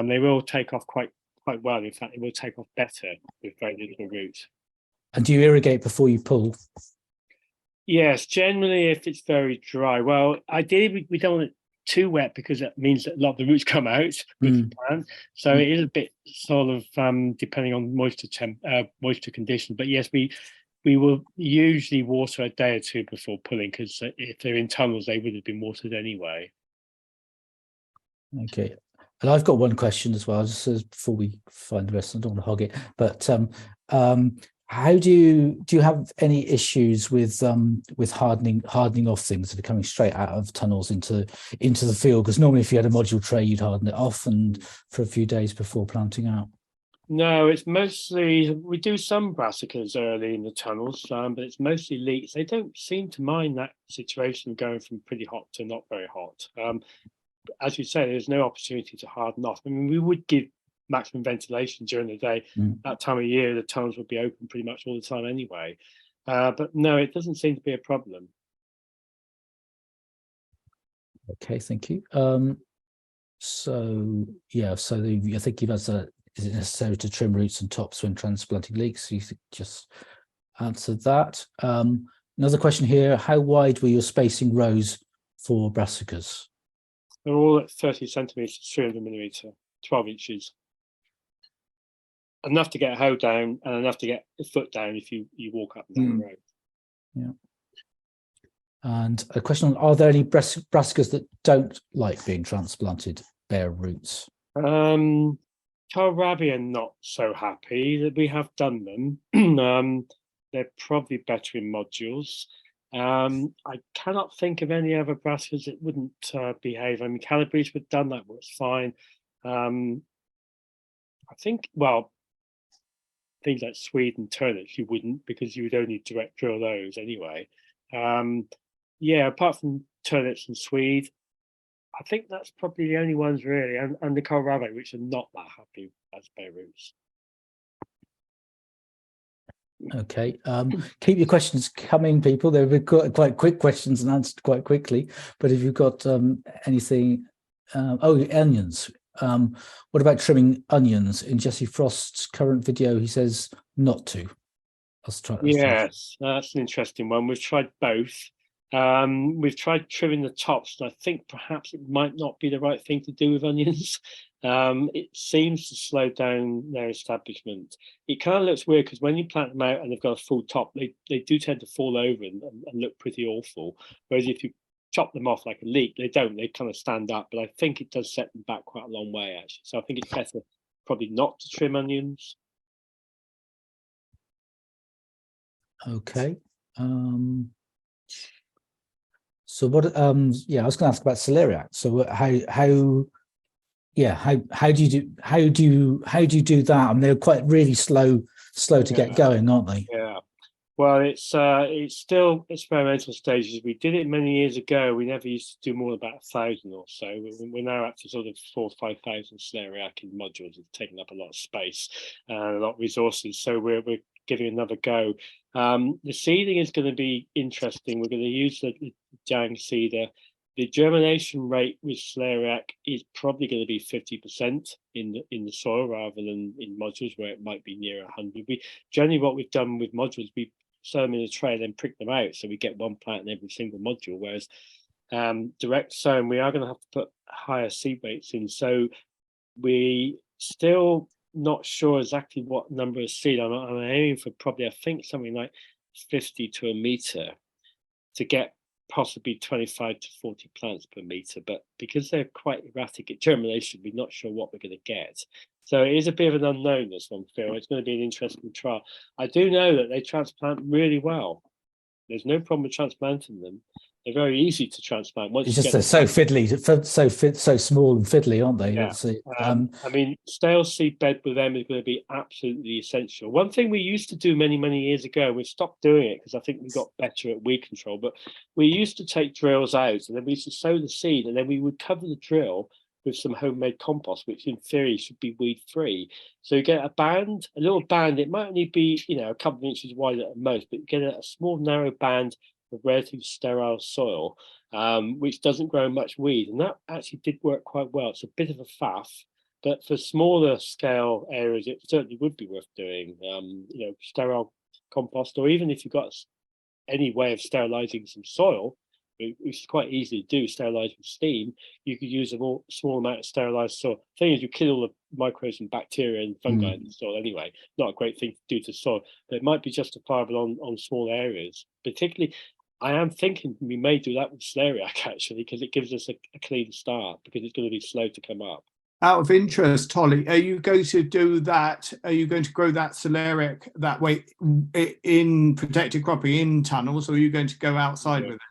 Speaker 2: They will take off quite well. In fact, they will take off better with very little root.
Speaker 1: And do you irrigate before you pull?
Speaker 2: Yes, generally if it's very dry. Well, ideally we don't want it too wet, because that means that a lot of the roots come out with the plant. So it is a bit sort of depending on moisture conditions. But yes, we will usually water a day or two before pulling, because if they're in tunnels, they would have been watered anyway.
Speaker 1: Okay, and I've got one question as well, just before we find the rest. I don't want to hog it, but how do you have any issues with hardening off things that are coming straight out of tunnels into the field? Because normally, if you had a module tray, you'd harden it off and for a few days before planting out.
Speaker 2: No, it's mostly, we do some brassicas early in the tunnels, but it's mostly leeks. They don't seem to mind that situation going from pretty hot to not very hot. As you say, there's no opportunity to harden off. I mean, we would give maximum ventilation during the day. That time of year, the tunnels would be open pretty much all the time anyway. But no, it doesn't seem to be a problem.
Speaker 1: Okay, thank you. So yeah, so I think you've asked, is it necessary to trim roots and tops when transplanting leeks? You just answer that. Another question here: how wide were your spacing rows for brassicas?
Speaker 2: They're all at 30 centimeters, 300 millimeter, 12 inches. Enough to get a hoe down and enough to get a foot down if you walk up and down the road.
Speaker 1: Yeah. And a question: are there any brassicas that don't like being transplanted bare roots?
Speaker 2: Kohlrabi are not so happy that we have done them. They're probably better in modules. I cannot think of any other brassicas that wouldn't behave. I mean, Calabrese were done, that works fine. I think, well, things like swede and turnips, you wouldn't, because you would only direct drill those anyway. Yeah, apart from turnips and swede, I think that's probably the only ones really, and the kohlrabi, which are not that happy as bare roots.
Speaker 1: Okay, keep your questions coming, people. They're quite quick questions and answered quite quickly. But if you've got anything, oh, onions. What about trimming onions? In Jesse Frost's current video, he says not to.
Speaker 2: Yes, that's an interesting one. We've tried both. We've tried trimming the tops, and I think perhaps it might not be the right thing to do with onions. It seems to slow down their establishment. It kind of looks weird because when you plant them out and they've got a full top, they do tend to fall over and look pretty awful. Whereas if you chop them off like a leek, they don't. They kind of stand up, but I think it does set them back quite a long way, actually. So I think it's better probably not to trim onions.
Speaker 1: Okay. So what? Yeah, I was going to ask about celeriac. So how do you do that? I mean, they're quite really slow to get going, aren't they?
Speaker 2: Yeah. Well, it's still experimental stages. We did it many years ago. We never used to do more than about 1,000 or so. We're now up to sort of 4,000 or 5,000 celeriac in modules. It's taken up a lot of space and a lot of resources. So we're giving another go. The seeding is going to be interesting. We're going to use the Jang seeder. The germination rate with celeriac is probably going to be 50% in the soil rather than in modules where it might be near 100. Generally what we've done with modules, we sow them in a tray and then prick them out, so we get one plant in every single module. Whereas direct sowing, we are going to have to put higher seed weights in. So we still not sure exactly what number of seed. I'm aiming for probably, I think, something like 50 to a meter to get possibly 25 to 40 plants per meter, but because they're quite erratic at germination, we're not sure what we're going to get. So it is a bit of an unknown, this one, Phil. It's going to be an interesting trial. I do know that they transplant really well. There's no problem with transplanting them. They're very easy to transplant.
Speaker 1: It's just they're so fiddly, so small and fiddly, aren't they?
Speaker 2: Yeah. I mean, stale seed bed with them is going to be absolutely essential. One thing we used to do many, many years ago, we stopped doing it because I think we got better at weed control, but we used to take drills out and then we used to sow the seed and then we would cover the drill with some homemade compost, which in theory should be weed free. So you get a little band. It might only be, a couple of inches wide at most, but you get a small narrow band of relatively sterile soil, which doesn't grow much weed, and that actually did work quite well. It's a bit of a faff, but for smaller scale areas, it certainly would be worth doing. Sterile compost, or even if you've got any way of sterilizing some soil, which is quite easy to do, sterilize with steam, you could use a small amount of sterilized soil. The thing is, you kill all the microbes and bacteria and fungi in the soil anyway. Not a great thing to do to soil, but it might be justifiable on small areas. Particularly, I am thinking we may do that with celeriac actually, because it gives us a clean start, because it's going to be slow to come up.
Speaker 3: Out of interest, Tolly, are you going to do that? Are you going to grow that celeriac that way in protected cropping in tunnels, or are you going to go outside with it?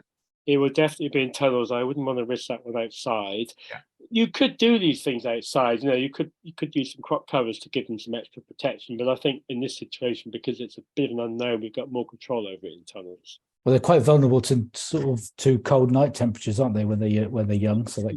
Speaker 2: It would definitely be in tunnels. I wouldn't want to risk that one outside.
Speaker 3: Yeah.
Speaker 2: You could do these things outside. You could use some crop covers to give them some extra protection. But I think in this situation, because it's a bit of an unknown, we've got more control over it in tunnels.
Speaker 1: Well, they're quite vulnerable to cold night temperatures, aren't they, when they're young? So that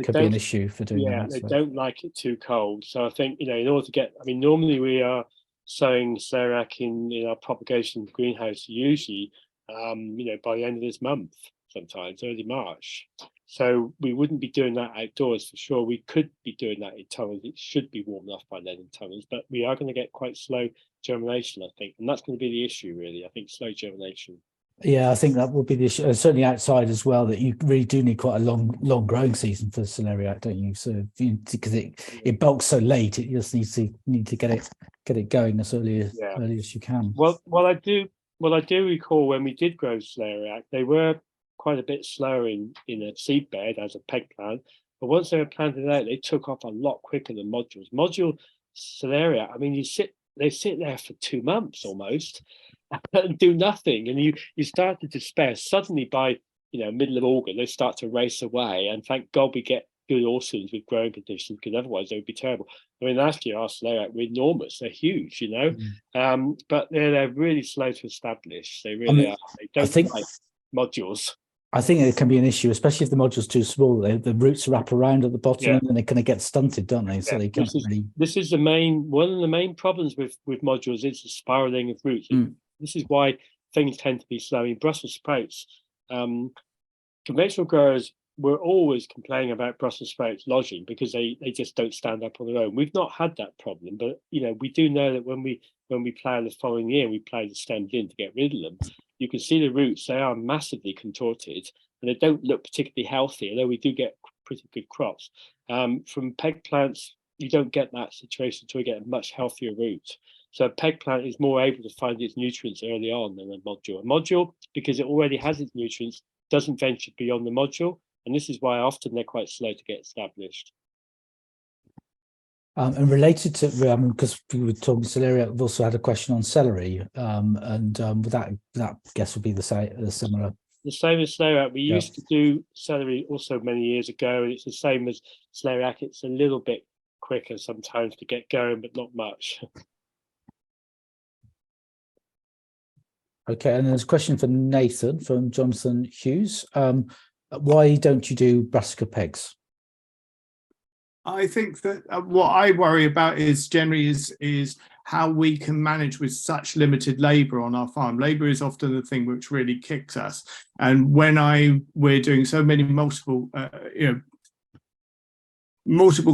Speaker 1: could be an issue for doing that.
Speaker 2: Yeah, they don't like it too cold. So I think, in order to get, normally we are sowing celeriac in our propagation greenhouse usually, by the end of this month, sometimes early March. So we wouldn't be doing that outdoors for sure. We could be doing that in tunnels. It should be warm enough by then in tunnels, but we are going to get quite slow germination, I think, and that's going to be the issue, really. I think slow germination.
Speaker 1: Yeah, I think that would be the issue. Certainly outside as well, that you really do need quite a long growing season for celeriac, don't you? So because it bulks so late, it just need to get it going as early as you can.
Speaker 2: Well, I do recall when we did grow celeriac, they were quite a bit slower in a seed bed as a peg plant, but once they were planted out, they took off a lot quicker than modules. Module celeriac, I mean, they sit there for 2 months almost and do nothing, and you start to despair. Suddenly, by middle of August, they start to race away, and thank God we get good autumns with growing conditions, because otherwise they would be terrible. I mean, last year our celeriac were enormous; they're huge, but they're really slow to establish. They really are. They don't like modules.
Speaker 1: I think it can be an issue, especially if the module's too small. The roots wrap around at the bottom, and then they kind of get stunted, don't they? So they can't really.
Speaker 2: This is one of the main problems with modules is the spiraling of roots. This is why things tend to be slow. In Brussels sprouts, conventional growers were always complaining about Brussels sprouts lodging because they just don't stand up on their own. We've not had that problem, but we do know that when we plough the following year, we plough the stems in to get rid of them. You can see the roots; they are massively contorted, and they don't look particularly healthy. Although we do get pretty good crops from peg plants, you don't get that situation until we get a much healthier root. So a peg plant is more able to find its nutrients early on than a module. A module, because it already has its nutrients, doesn't venture beyond the module, and this is why often they're quite slow to get established.
Speaker 1: And related to, because we were talking celeriac, we've also had a question on celery, and that I guess would be the similar.
Speaker 2: The same as celeriac. We used to do celery also many years ago, and it's the same as celeriac. It's a little bit quicker sometimes to get going, but not much.
Speaker 1: Okay, and there's a question for Nathan from Jonathan Hughes. Why don't you do brassica pegs?
Speaker 3: I think that what I worry about is generally is how we can manage with such limited labour on our farm. Labour is often the thing which really kicks us. And when we're doing so many multiple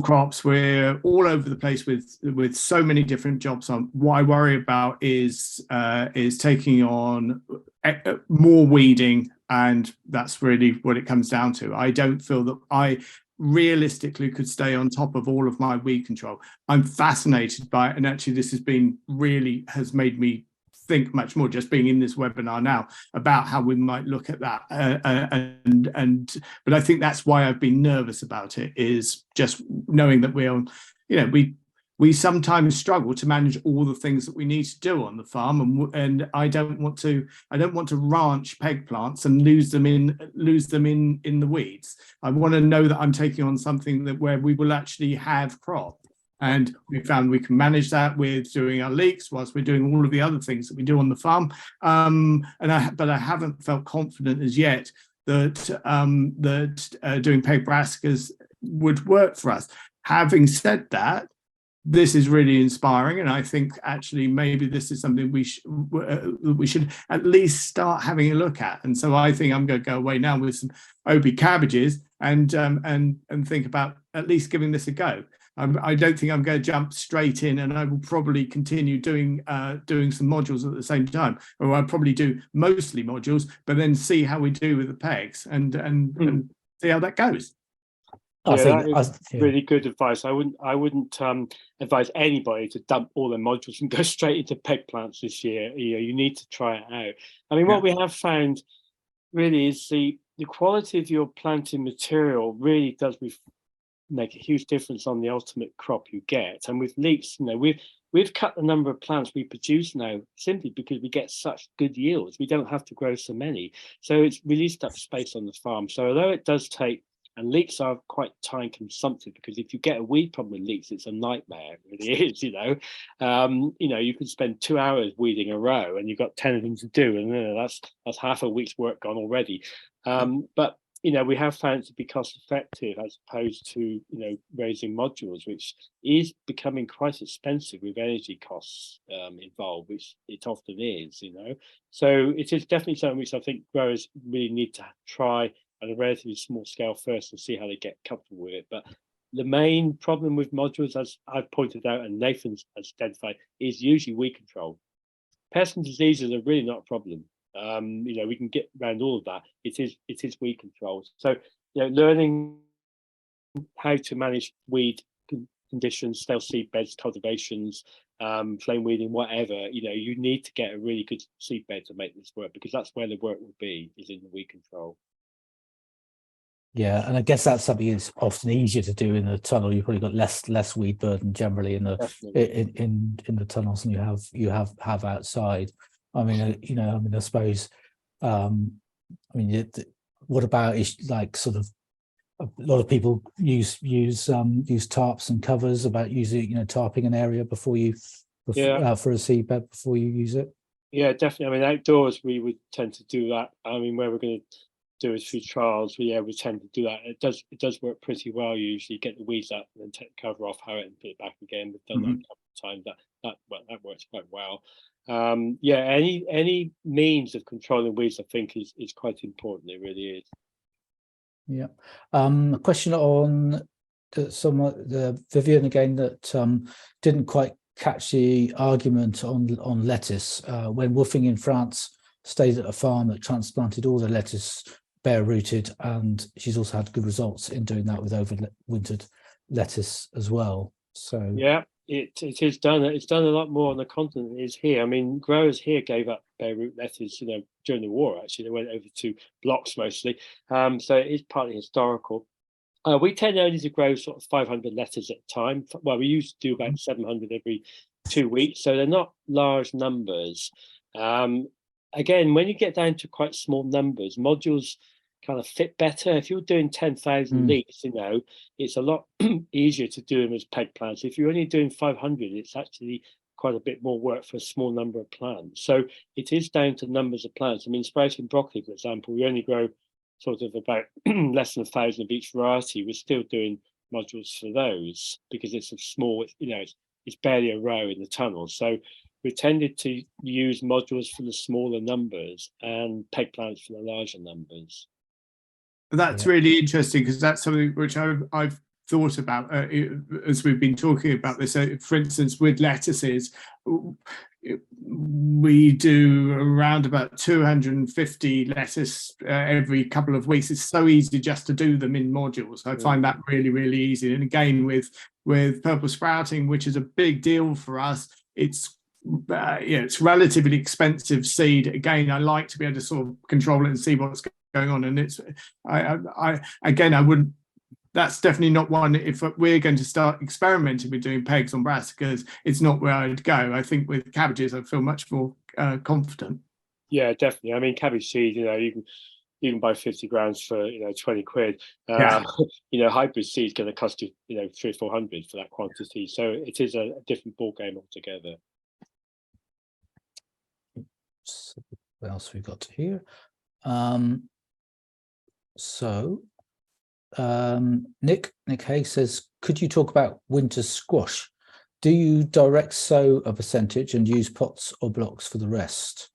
Speaker 3: crops, we're all over the place with so many different jobs on. What I worry about is taking on more weeding, and that's really what it comes down to. I don't feel that I realistically could stay on top of all of my weed control. I'm fascinated by it, and actually this has made me think much more, just being in this webinar now, about how we might look at that. But I think that's why I've been nervous about it, is just knowing that we sometimes struggle to manage all the things that we need to do on the farm, and I don't want to ranch peg plants and lose them in the weeds. I want to know that I'm taking on something where we will actually have crop. And we found we can manage that with doing our leeks whilst we're doing all of the other things that we do on the farm. But I haven't felt confident as yet that doing peg brassicas would work for us. Having said that, this is really inspiring, and I think actually maybe this is something we should at least start having a look at. And so I think I'm going to go away now with some OB cabbages and think about at least giving this a go. I don't think I'm going to jump straight in, and I will probably continue doing some modules at the same time, or I'll probably do mostly modules, but then see how we do with the pegs and see how that goes.
Speaker 2: That is really good advice. I wouldn't advise anybody to dump all their modules and go straight into peg plants this year. You need to try it out. I mean, what we have found really is the quality of your planting material really does make a huge difference on the ultimate crop you get. And with leeks, we've cut the number of plants we produce now simply because we get such good yields. We don't have to grow so many, so it's released up space on the farm. So although it does take, and leeks are quite time consumptive, because if you get a weed problem with leeks, it's a nightmare. It really is. You can spend 2 hours weeding a row and you've got 10 of them to do, and that's half a week's work gone already. But we have found it to be cost effective as opposed to raising modules, which is becoming quite expensive with energy costs involved, which it often is. So it is definitely something which I think growers really need to try at a relatively small scale first and see how they get comfortable with it. But The main problem with modules, as I've pointed out and Nathan's has identified, is usually weed control. Pests and diseases are really not a problem. We can get around all of that. It is weed control. So, learning how to manage weed conditions, stale seed beds, cultivations, flame weeding, whatever, you need to get a really good seed bed to make this work, because that's where the work will be, is in the weed control.
Speaker 1: Yeah, and I guess that's something that's often easier to do in the tunnel. You've probably got less weed burden generally in the in the tunnels than you have outside. I mean, I suppose. What about like sort of a lot of people use tarps and covers, about using tarping an area before for a seed bed before you use it.
Speaker 2: Yeah, definitely. I mean, outdoors we would tend to do that. I mean, where we're going to do a few trials, we tend to do that. It does work pretty well. Usually, get the weeds up and then take the cover off, hoe it, and put it back again. We've done that a couple of times. That works quite well. Any means of controlling weeds, I think, is quite important. It really is.
Speaker 1: Yeah. A question on the Vivian again, that didn't quite catch the argument on lettuce. When Woofing in France stayed at a farm that transplanted all the lettuce bare rooted, and she's also had good results in doing that with overwintered lettuce as well. So yeah,
Speaker 2: it is done. It's done a lot more on the continent than it is here. I mean, growers here gave up bare root lettuce, during the war. Actually, they went over to blocks mostly. So it is partly historical. We tend only to grow sort of 500 lettuce at a time. Well, we used to do about 700 every 2 weeks, so they're not large numbers. Again, when you get down to quite small numbers, modules kind of fit better. If you're doing 10,000 leeks, it's a lot easier to do them as peg plants. If you're only doing 500, it's actually quite a bit more work for a small number of plants. So it is down to numbers of plants. I mean, sprouting broccoli, for example, we only grow sort of about less than 1,000 of each variety. We're still doing modules for those because it's a small, it's barely a row in the tunnel. So we tended to use modules for the smaller numbers and peg plants for the larger numbers.
Speaker 3: That's really interesting, because that's something which I've thought about as we've been talking about this. For instance, with lettuces, we do around about 250 lettuce every couple of weeks. It's so easy just to do them in modules. I find that really, really easy. And again, with purple sprouting, which is a big deal for us, it's relatively expensive seed. Again, I like to be able to sort of control it and see what's going on. And I wouldn't. That's definitely not one. If we're going to start experimenting with doing pegs on brassicas, it's not where I'd go. I think with cabbages, I feel much more confident.
Speaker 2: Yeah, definitely. I mean, cabbage seed, you can buy 50 grams for 20 quid. Hybrid seed is going to cost you 300 or 400 for that quantity. So it is a different ball game altogether.
Speaker 1: So what else we got here? Nick Hay says, could you talk about winter squash? Do you direct sow a percentage and use pots or blocks for the rest?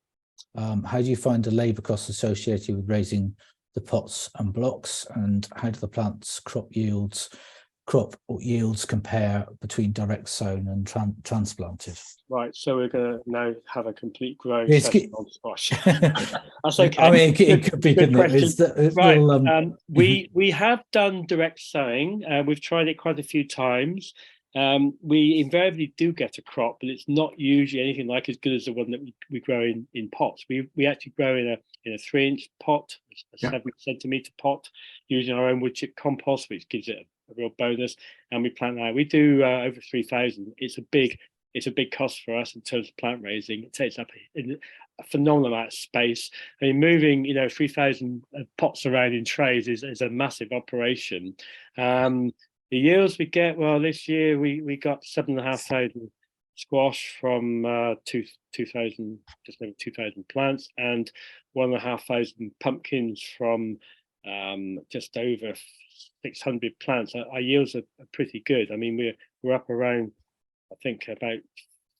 Speaker 1: How do you find the labour costs associated with raising the pots and blocks, and how do the plants crop yields compare between direct sown and transplanted?
Speaker 2: Right, so we're going to now have a complete growing session on squash. That's okay.
Speaker 1: I mean, it could be, couldn't it?
Speaker 2: Right. We have done direct sowing. We've tried it quite a few times. We invariably do get a crop, but it's not usually anything like as good as the one that we grow in pots. We actually grow in a 3-inch pot, a 7-centimetre pot, using our own wood chip compost, which gives it a real bonus. And we plant that. We do over 3,000. It's a big cost for us in terms of plant raising. It takes up a phenomenal amount of space. I mean, moving 3,000 pots around in trays is a massive operation. The yields we get, well, this year we got 7,500 squash from 2,000, just over 2,000 plants, and 1,500 pumpkins from just over 600 plants. Our yields are pretty good. I mean, we're up around, I think, about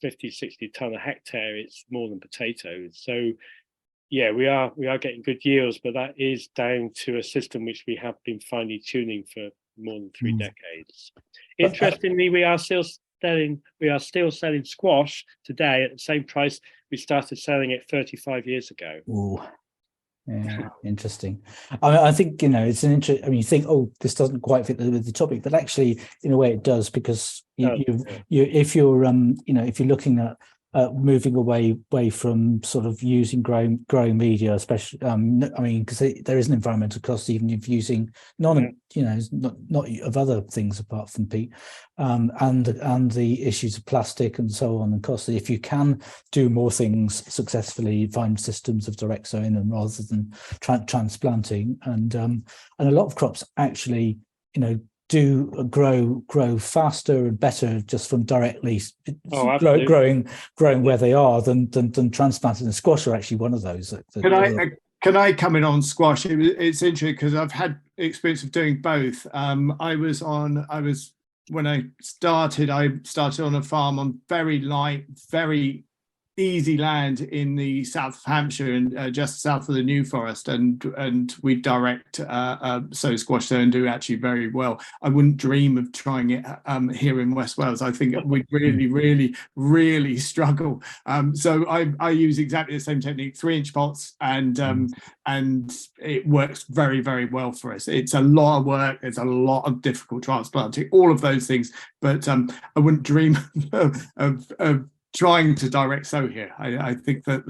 Speaker 2: 50, 60 tonne a hectare. It's more than potatoes. So yeah, we are getting good yields, but that is down to a system which we have been finely tuning for more than 3 decades.
Speaker 1: But,
Speaker 2: Interestingly, we are still selling squash today at the same price we started selling it 35 years ago.
Speaker 1: Ooh. Yeah, interesting. I think, you know, it's an interest. I mean, you think, oh, this doesn't quite fit with the topic, but actually, in a way, it does, because if you're you know, if you're looking at moving away from sort of using growing media, especially, I mean, because there is an environmental cost even if using you know, not of other things apart from peat, and the issues of plastic and so on, and cost. If you can do more things successfully, find systems of direct sowing them rather than transplanting, and a lot of crops actually, you know, do grow faster and better just from directly growing where they are than transplanting. And squash are actually one of those.
Speaker 3: Can I come in on squash? It's interesting because I've had experience of doing both. When I started on a farm on very light, very easy land in the south of Hampshire and just south of the New Forest, and we direct sow squash there and do actually very well. I wouldn't dream of trying it here in West Wales. I think we'd really struggle. So I use exactly the same technique, 3-inch pots, and it works very well for us. It's a lot of work, there's a lot of difficult transplanting, all of those things, but I wouldn't dream of trying to direct sow here. I think that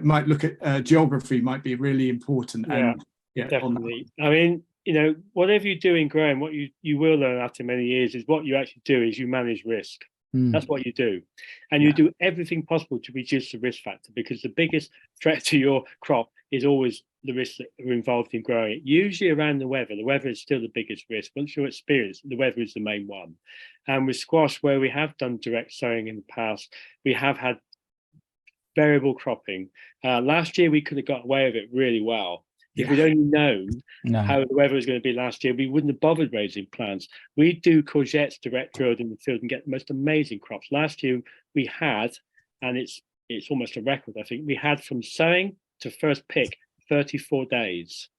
Speaker 3: might look at geography might be really important.
Speaker 2: Yeah, definitely. I mean, you know, whatever you do in growing, what you will learn after many years is what you actually do is you manage risk. That's what you do, and you do everything possible to reduce the risk factor, because the biggest threat to your crop is always the risks that are involved in growing it, usually around the weather. The weather is still the biggest risk. Once you're experienced, the weather is the main one. And with squash, where we have done direct sowing in the past, we have had variable cropping. Last year, we could have got away with it really well. If we'd only known how the weather was going to be last year, we wouldn't have bothered raising plants. We do courgettes direct growed in the field and get the most amazing crops. Last year we had, and it's almost a record, I think, we had from sowing to first pick 34 days.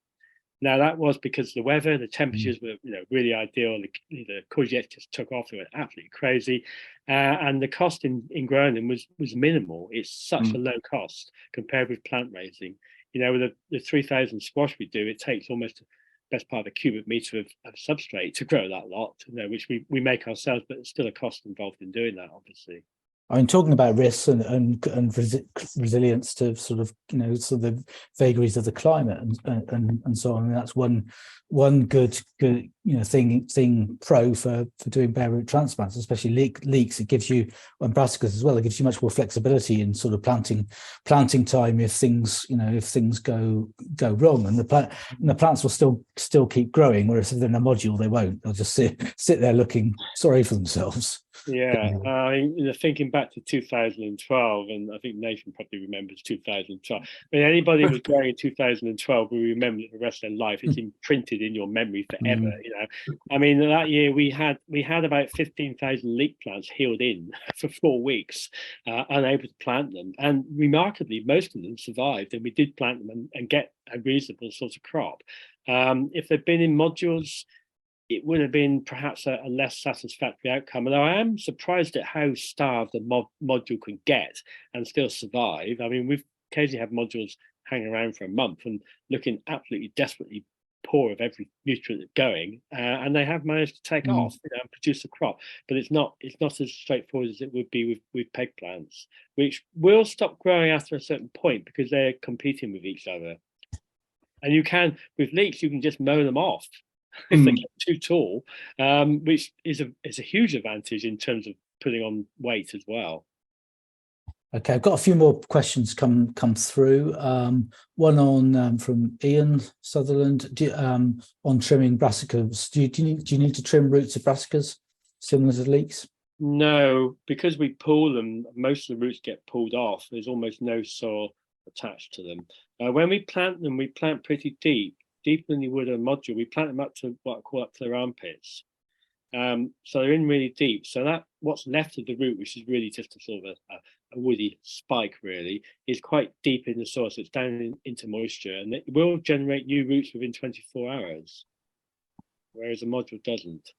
Speaker 2: Now that was because the weather, the temperatures were, you know, really ideal. The courgettes just took off; they were absolutely crazy, and the cost in growing them was minimal. It's such a low cost compared with plant raising. You know, with the 3,000 squash we do, it takes almost the best part of a cubic meter of substrate to grow that lot, you know, which we make ourselves, but there's still a cost involved in doing that, obviously.
Speaker 1: I mean, talking about risks and resilience to sort of, you know, sort of the vagaries of the climate and so on. I mean, that's one good you know thing pro for doing bare root transplants, especially leeks. It gives you, and brassicas as well, it gives you much more flexibility in sort of planting time if things go wrong, and the plants will still keep growing, whereas if they're in a module they won't. They'll just sit there looking sorry for themselves.
Speaker 2: Yeah, thinking back to 2012, and I think Nathan probably remembers 2012. I mean, anybody who was growing in 2012 will remember it the rest of their life. It's imprinted in your memory forever. You know, I mean, that year we had about 15,000 leek plants healed in for 4 weeks, unable to plant them, and remarkably, most of them survived, and we did plant them and get a reasonable sort of crop. If they'd been in modules, it would have been perhaps a less satisfactory outcome. Although I am surprised at how starved a module could get and still survive. I mean, we've occasionally had modules hanging around for a month and looking absolutely desperately poor of every nutrient going, and they have managed to take off, you know, and produce a crop. But it's not as straightforward as it would be with peg plants, which will stop growing after a certain point because they're competing with each other. And you can, with leeks, you can just mow them off if they get too tall, which is a huge advantage in terms of putting on weight as well.
Speaker 1: Okay, I've got a few more questions come through. One on from Ian Sutherland on trimming brassicas. Do you need to trim roots of brassicas similar to leeks?
Speaker 2: No, because we pull them, most of the roots get pulled off. There's almost no soil attached to them. When we plant them, we plant pretty deeper than you would a module. We plant them up to what I call up to their armpits. So they're in really deep. So that what's left of the root, which is really just a sort of a woody spike, really, is quite deep in the soil. So it's down into moisture, and it will generate new roots within 24 hours. whereas a module doesn't.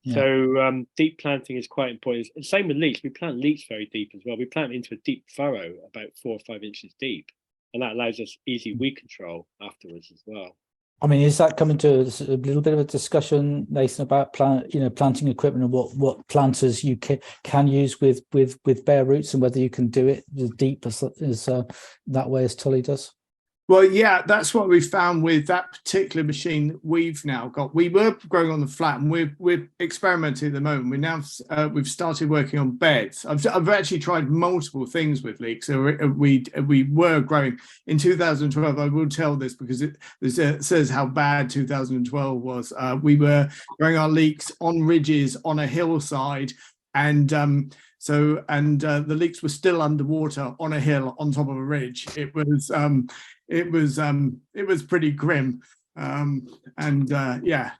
Speaker 1: Yeah.
Speaker 2: So deep planting is quite important. Same with leeks. We plant leeks very deep as well. We plant into a deep furrow about 4 or 5 inches deep, and that allows us easy weed control afterwards as well.
Speaker 1: I mean, is that coming to a little bit of a discussion, Nathan, about planting equipment and what planters you can use with bare roots, and whether you can do it as deep as that way as Tolly does?
Speaker 3: Well, yeah, that's what we found with that particular machine that we've now got. We were growing on the flat, and we're experimenting at the moment. We've started working on beds. I've actually tried multiple things with leeks. So we were growing in 2012. I will tell this because it says how bad 2012 was. We were growing our leeks on ridges on a hillside, and the leeks were still underwater on a hill on top of a ridge. It was pretty grim, yeah,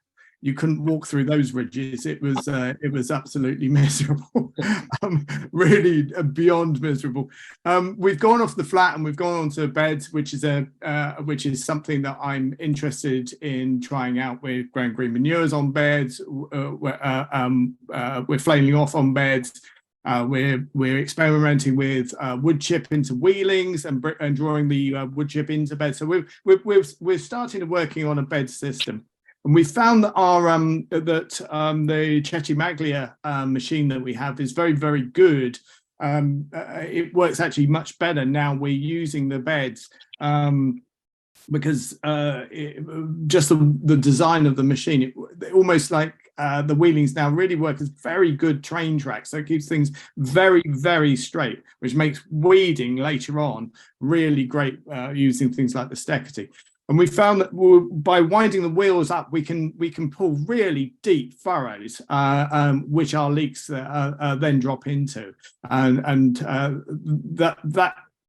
Speaker 3: you couldn't walk through those ridges. It was absolutely miserable, really beyond miserable. We've gone off the flat and we've gone onto beds, which is something that I'm interested in trying out. We're growing green manures on beds. We're flailing off on beds. We're experimenting with wood chip into wheelings and drawing the wood chip into bed. So we're starting working on a bed system, and we found that the Chetty Maglia machine that we have is very, very good. It works actually much better now. We're using the beds because just the design of the machine, almost like the wheelings now really work as very good train tracks. So it keeps things very, very straight, which makes weeding later on really great using things like the Steckity. And we found that by winding the wheels up, we can pull really deep furrows, which our leeks then drop into, and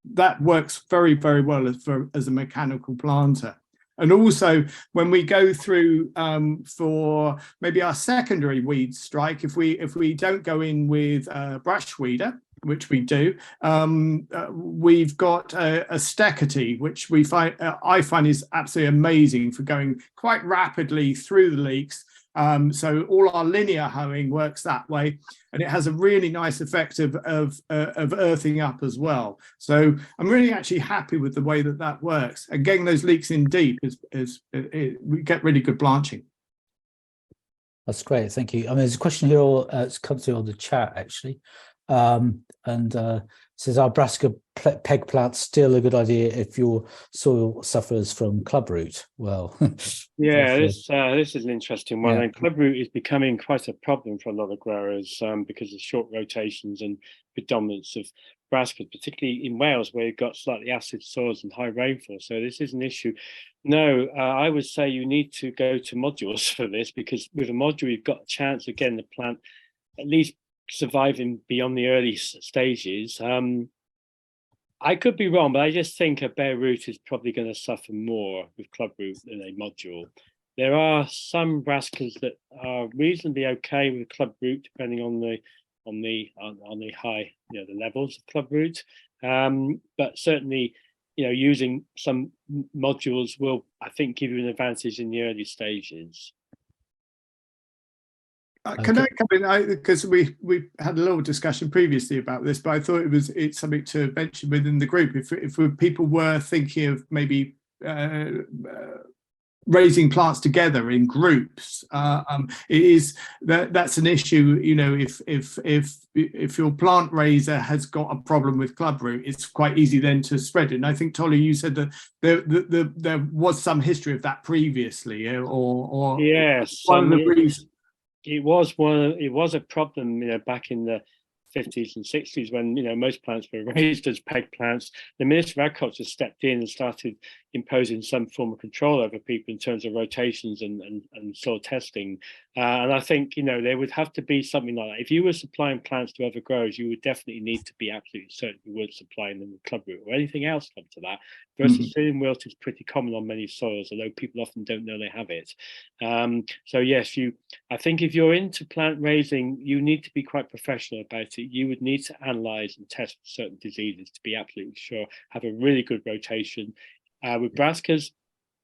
Speaker 3: that works very, very well as a mechanical planter. And also, when we go through for maybe our secondary weed strike, if we don't go in with a brush weeder, which we do, we've got a Steckity, which I find is absolutely amazing for going quite rapidly through the leeks. So all our linear hoeing works that way, and it has a really nice effect of earthing up as well. So I'm really actually happy with the way that works. And getting those leeks in deep we get really good blanching.
Speaker 1: That's great, thank you. I mean, there's a question here. It's come through on the chat actually, and says, are brassica peg plants still a good idea if your soil suffers from clubroot? Well,
Speaker 2: yeah, this is an interesting one.
Speaker 1: Yeah.
Speaker 2: And clubroot is becoming quite a problem for a lot of growers because of short rotations and predominance of brassicas, particularly in Wales, where you've got slightly acid soils and high rainfall. So this is an issue. No, I would say you need to go to modules for this, because with a module, you've got a chance of getting the plant at least surviving beyond the early stages. I could be wrong, but I just think a bare root is probably going to suffer more with clubroot than a module. There are some brassicas that are reasonably okay with clubroot, depending on the high, the levels of clubroot. But certainly, using some modules will, I think, give you an advantage in the early stages.
Speaker 3: Can I come in? Because we had a little discussion previously about this, but I thought it's something to mention within the group. If people were thinking of maybe raising plants together in groups, that's an issue. If your plant raiser has got a problem with clubroot, it's quite easy then to spread it. And I think, Tolly, you said that there was some history of that previously, or
Speaker 2: yes,
Speaker 3: one of the reasons.
Speaker 2: It was a problem, back in the 50s and 60s when, most plants were raised as peg plants. The Minister of Agriculture stepped in and started imposing some form of control over people in terms of rotations and soil testing. And I think, there would have to be something like that. If you were supplying plants to other growers, you would definitely need to be absolutely certain you weren't supplying them with clubroot or anything else come to that. Verticillium wilt is pretty common on many soils, although people often don't know they have it. So yes, I think if you're into plant raising, you need to be quite professional about it. You would need to analyze and test for certain diseases to be absolutely sure, have a really good rotation. With brassicas,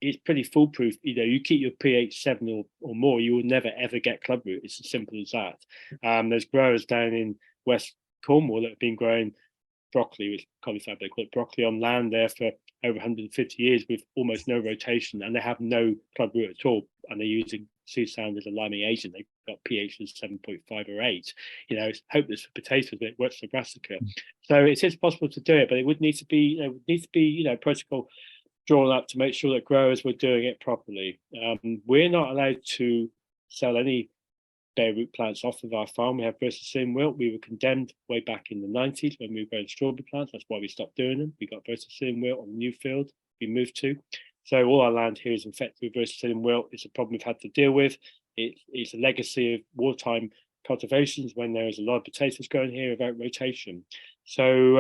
Speaker 2: it's pretty foolproof. You know, you keep your pH 7 or more, you will never ever get clubroot. It's as simple as that. There's growers down in West Cornwall that have been growing broccoli, with cauliflower, they call it broccoli, on land there for over 150 years with almost no rotation, and they have no clubroot at all. And they're using seed sand as a liming agent. They've got pHs 7.5 or 8. You know, it's hopeless for potatoes, but it works for brassica. So it is possible to do it, but it would need to be, protocol drawn up to make sure that growers were doing it properly. We're not allowed to sell any bare root plants off of our farm. We have verticillium wilt. We were condemned way back in the 90s when we were growing strawberry plants. That's why we stopped doing them. We got verticillium wilt on the new field we moved to. So all our land here is infected with verticillium wilt. It's a problem we've had to deal with. It's a legacy of wartime cultivations when there is a lot of potatoes growing here without rotation. So,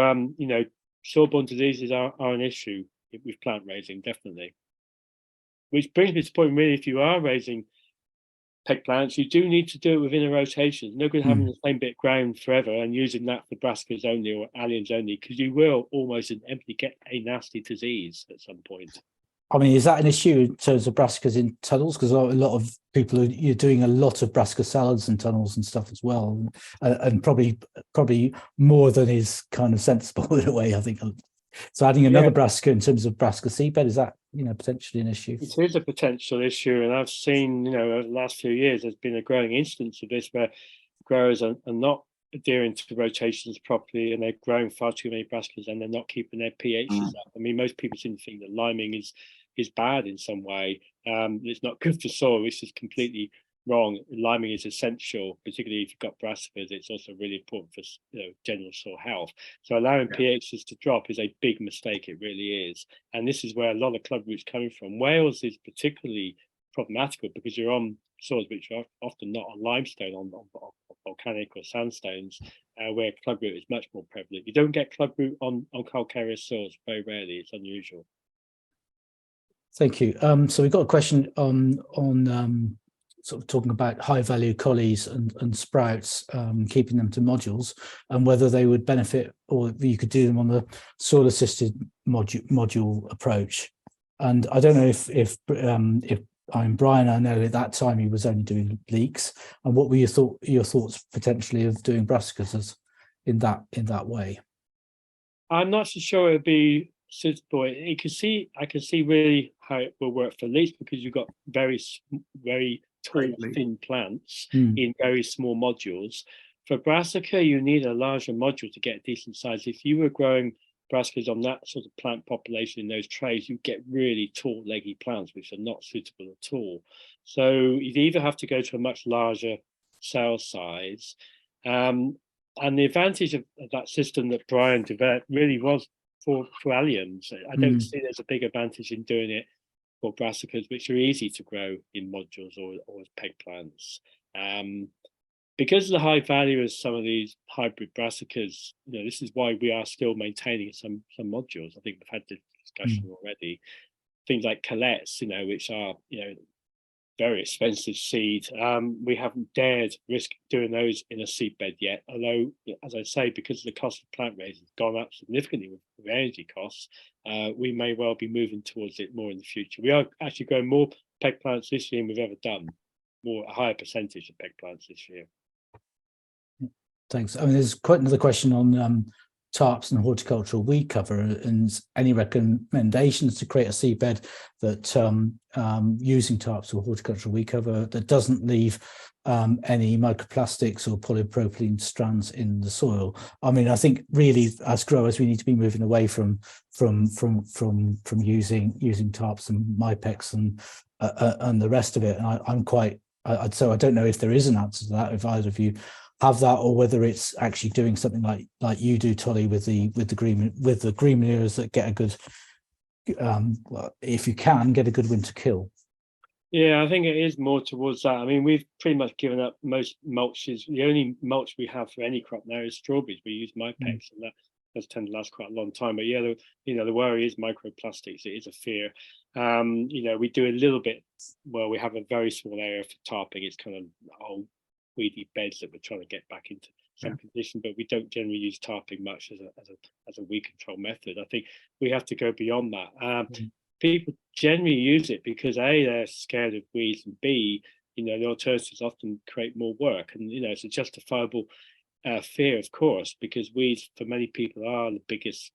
Speaker 2: soil-borne diseases are an issue with plant raising, definitely. Which brings me to the point, really, if you are raising peg plants, you do need to do it within a rotation. It's no good having the same bit of ground forever and using that for brassicas only or alliums only, because you will almost inevitably get a nasty disease at some point.
Speaker 1: I mean, is that an issue in terms of brassicas in tunnels? Because a lot of people you're doing a lot of brassica salads and tunnels and stuff as well, and probably more than is kind of sensible in a way, I think. So adding another brassica in terms of brassica seedbed, is that potentially an issue?
Speaker 2: It is a potential issue, and I've seen over the last few years there's been a growing instance of this where growers are not adhering to the rotations properly, and they're growing far too many brassicas and they're not keeping their pHs up. I mean, most people seem to think that liming is bad in some way. It's not good for soil, which is completely wrong. Liming is essential, particularly if you've got brassicas. It's also really important for general soil health. So allowing pHs to drop is a big mistake. It really is, and this is where a lot of clubroot's coming from. Wales is particularly problematical because you're on soils which are often not on limestone, on volcanic or sandstones, where clubroot is much more prevalent. You don't get clubroot on calcareous soils, very rarely. It's unusual.
Speaker 1: Thank you. So we've got a question on sort of talking about high value collies and sprouts, keeping them to modules, and whether they would benefit, or you could do them on the soil assisted module approach. And I don't know if Brian, I know at that time he was only doing leeks. And what were your thoughts potentially of doing brassicas in that way? I'm
Speaker 2: not so sure it would be suitable. I can see really how it will work for leeks, because you've got very tall, thin plants in very small modules. For brassica, you need a larger module to get a decent size. If you were growing brassicas on that sort of plant population in those trays, you get really tall, leggy plants, which are not suitable at all. So you'd either have to go to a much larger cell size. And the advantage of that system that Brian developed really was for alliums. I don't see there's a big advantage in doing it for brassicas, which are easy to grow in modules or as peg plants. Because of the high value of some of these hybrid brassicas, this is why we are still maintaining some modules. I think we've had this discussion already. Things like colettes, which are very expensive seed. We haven't dared risk doing those in a seed bed yet, although, as I say, because the cost of plant raising has gone up significantly with energy costs, we may well be moving towards it more in the future. We are actually growing more peg plants this year than we've ever done, a higher percentage of peg plants this year.
Speaker 1: Thanks. I mean, there's quite another question on tarps and horticultural weed cover, and any recommendations to create a seedbed that using tarps or horticultural weed cover that doesn't leave any microplastics or polypropylene strands in the soil. I mean, I think really as growers we need to be moving away from using tarps and Mypex and the rest of it. And so I don't know if there is an answer to that, if either of you have that, or whether it's actually doing something like you do, Tolly, with the green manures that get a good, if you can, get a good winter kill.
Speaker 2: Yeah, I think it is more towards that. I mean, we've pretty much given up most mulches. The only mulch we have for any crop now is strawberries. We use Mypex, and that does tend to last quite a long time. But yeah, the worry is microplastics. It is a fear. We do a little bit. Well, we have a very small area for tarping. It's kind of old weedy beds that we're trying to get back into some condition, but we don't generally use tarping much as a weed control method. I think we have to go beyond that. people generally use it because A, they're scared of weeds, and B, the alternatives often create more work. And, it's a justifiable fear, of course, because weeds for many people are the biggest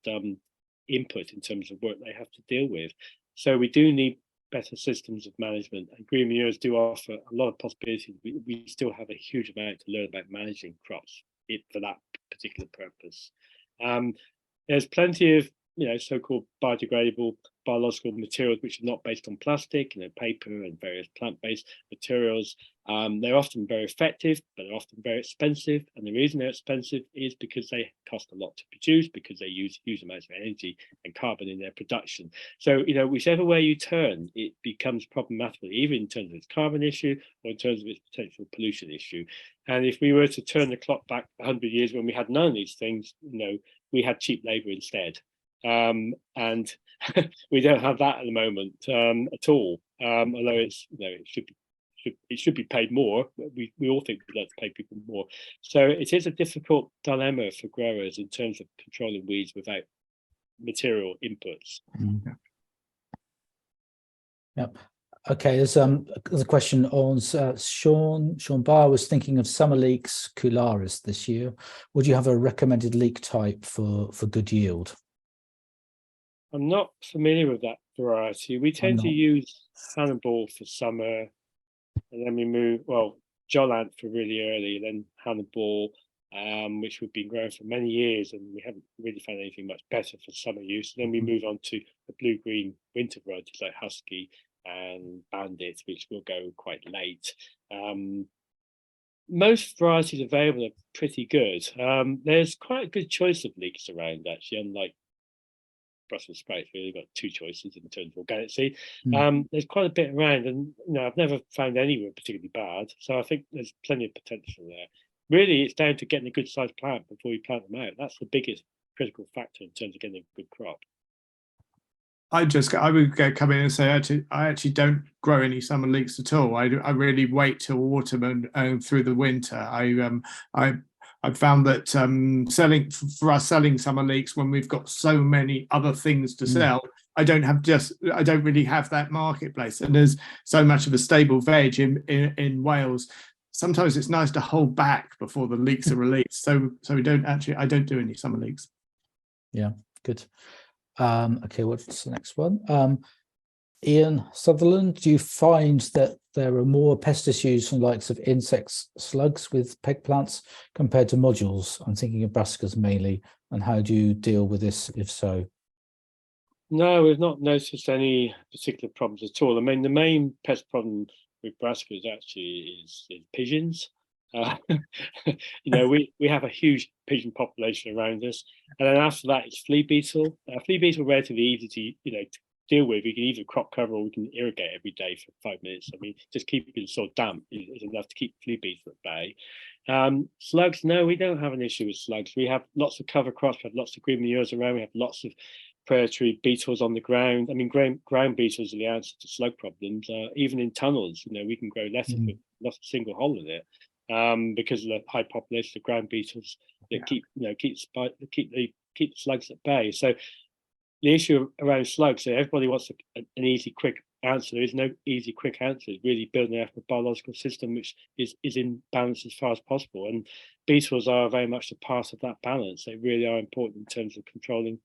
Speaker 2: input in terms of work they have to deal with. So we do need better systems of management, and green manures do offer a lot of possibilities. We still have a huge amount to learn about managing crops for that particular purpose. There's plenty of so-called biodegradable biological materials which are not based on plastic, paper and various plant-based materials. They're often very effective, but they're often very expensive. And the reason they're expensive is because they cost a lot to produce, because they use huge amounts of energy and carbon in their production. So, whichever way you turn, it becomes problematical, even in terms of its carbon issue or in terms of its potential pollution issue. And if we were to turn the clock back 100 years when we had none of these things, we had cheap labor instead. And we don't have that at the moment at all. Although it should be paid more. We all think we'd like to pay people more. So it is a difficult dilemma for growers in terms of controlling weeds without material inputs.
Speaker 1: Yep. Okay, there's a question on Sean Barr was thinking of summer leeks cularis this year. Would you have a recommended leek type for good yield?
Speaker 2: I'm not familiar with that variety. We tend to use Hannibal for summer, and then we move, Jollant for really early, and then Hannibal, which we've been growing for many years, and we haven't really found anything much better for summer use. And then we move on to the blue-green winter varieties like Husky and Bandit, which will go quite late. Most varieties available are pretty good. There's quite a good choice of leeks around, actually, unlike Brussels sprouts. We've got two choices in terms of organic seed. There's quite a bit around, and I've never found any particularly bad. So I think there's plenty of potential there. Really, it's down to getting a good sized plant before you plant them out. That's the biggest critical factor in terms of getting a good crop.
Speaker 3: I would come in and say, I actually don't grow any summer leeks at all. I really wait till autumn and through the winter. I've found that selling summer leeks when we've got so many other things to sell, I don't really have that marketplace. And there's so much of a stable veg in Wales. Sometimes it's nice to hold back before the leeks are released. So I don't do any summer leeks.
Speaker 1: Yeah, good. Okay, what's the next one? Ian Sutherland, do you find that there are more pest issues from the likes of insects, slugs with peg plants compared to modules? I'm thinking of brassicas mainly. And how do you deal with this, if so?
Speaker 2: No, we've not noticed any particular problems at all. I mean, the main pest problem with brassicas actually is pigeons. We have a huge pigeon population around us, and then after that it's flea beetle. Flea beetle are relatively easy to deal with. We can either crop cover or we can irrigate every day for 5 minutes. I mean, just keeping the soil damp is enough to keep flea beetle at bay. Slugs, no, we don't have an issue with slugs. We have lots of cover crops, we have lots of green manures around, we have lots of predatory beetles on the ground. I mean, ground beetles are the answer to slug problems. Even in tunnels, we can grow lettuce with not a single hole in it. Because of the high population of ground beetles that keep the slugs at bay. So the issue around slugs, so everybody wants an easy, quick answer. There is no easy, quick answer. It's really building up a biological system which is in balance as far as possible. And beetles are very much a part of that balance. They really are important in terms of controlling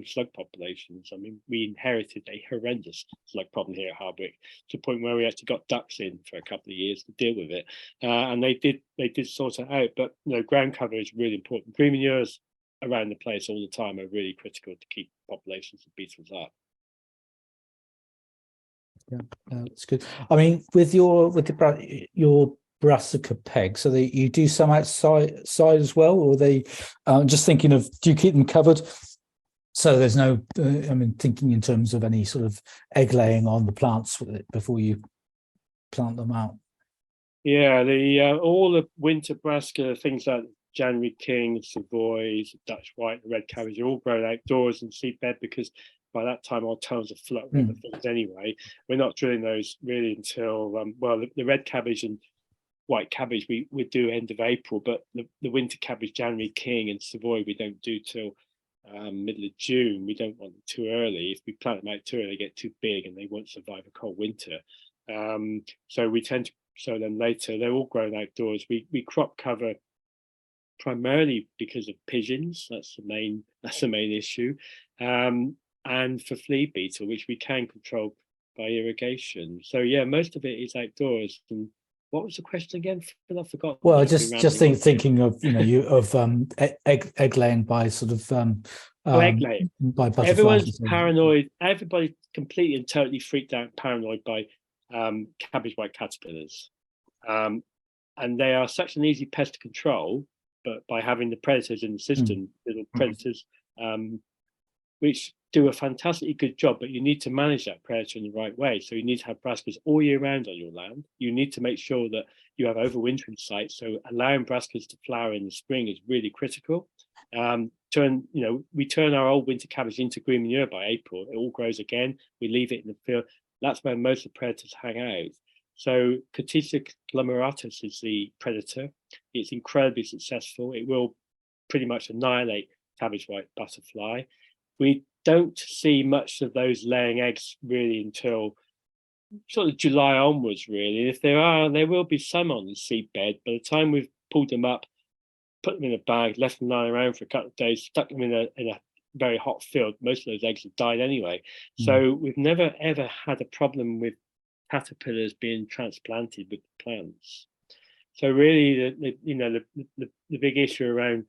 Speaker 2: slug populations. I mean, we inherited a horrendous slug problem here at Hardwick to the point where we actually got ducks in for a couple of years to deal with it, and they did sort it out. But ground cover is really important. Green manures around the place all the time are really critical to keep populations of beetles up.
Speaker 1: Yeah, that's good. I mean, with your brassica pegs, so you do some outside as well, or they? Just thinking of, do you keep them covered? So there's no, thinking in terms of any sort of egg laying on the plants before you plant them out.
Speaker 2: Yeah, all the winter brassica, things like January King, Savoy, Dutch White, the red cabbage, are all grown outdoors in seedbed because by that time our tunnels are flooded with other things anyway. We're not drilling those really until, the red cabbage and white cabbage we do end of April, but the winter cabbage, January King and Savoy, we don't do till middle of June. We don't want them too early. If we plant them out too early, they get too big and they won't survive a cold winter. So we tend to sow them later. They're all grown outdoors. We crop cover primarily because of pigeons. That's the main issue, and for flea beetle, which we can control by irrigation. So yeah, most of it is outdoors. And what was the question again? I forgot.
Speaker 1: Well, just thinking of egg laying by sort of
Speaker 2: egg laying
Speaker 1: by butterflies.
Speaker 2: Everyone's paranoid. Everybody's completely and totally freaked out, paranoid by cabbage white caterpillars, and they are such an easy pest to control. But by having the predators in the system, little predators, which do a fantastically good job, but you need to manage that predator in the right way. So you need to have brassicas all year round on your land. You need to make sure that you have overwintering sites. So allowing brassicas to flower in the spring is really critical. We turn our old winter cabbage into green manure by April. It all grows again. We leave it in the field. That's where most of the predators hang out. So Cotija glomeratus is the predator. It's incredibly successful. It will pretty much annihilate cabbage white butterfly. We don't see much of those laying eggs really until sort of July onwards, really. And if there are, there will be some on the seed bed. By the time we've pulled them up, put them in a bag, left them lying around for a couple of days, stuck them in a very hot field, most of those eggs have died anyway. So we've never ever had a problem with caterpillars being transplanted with the plants. So really, the big issue around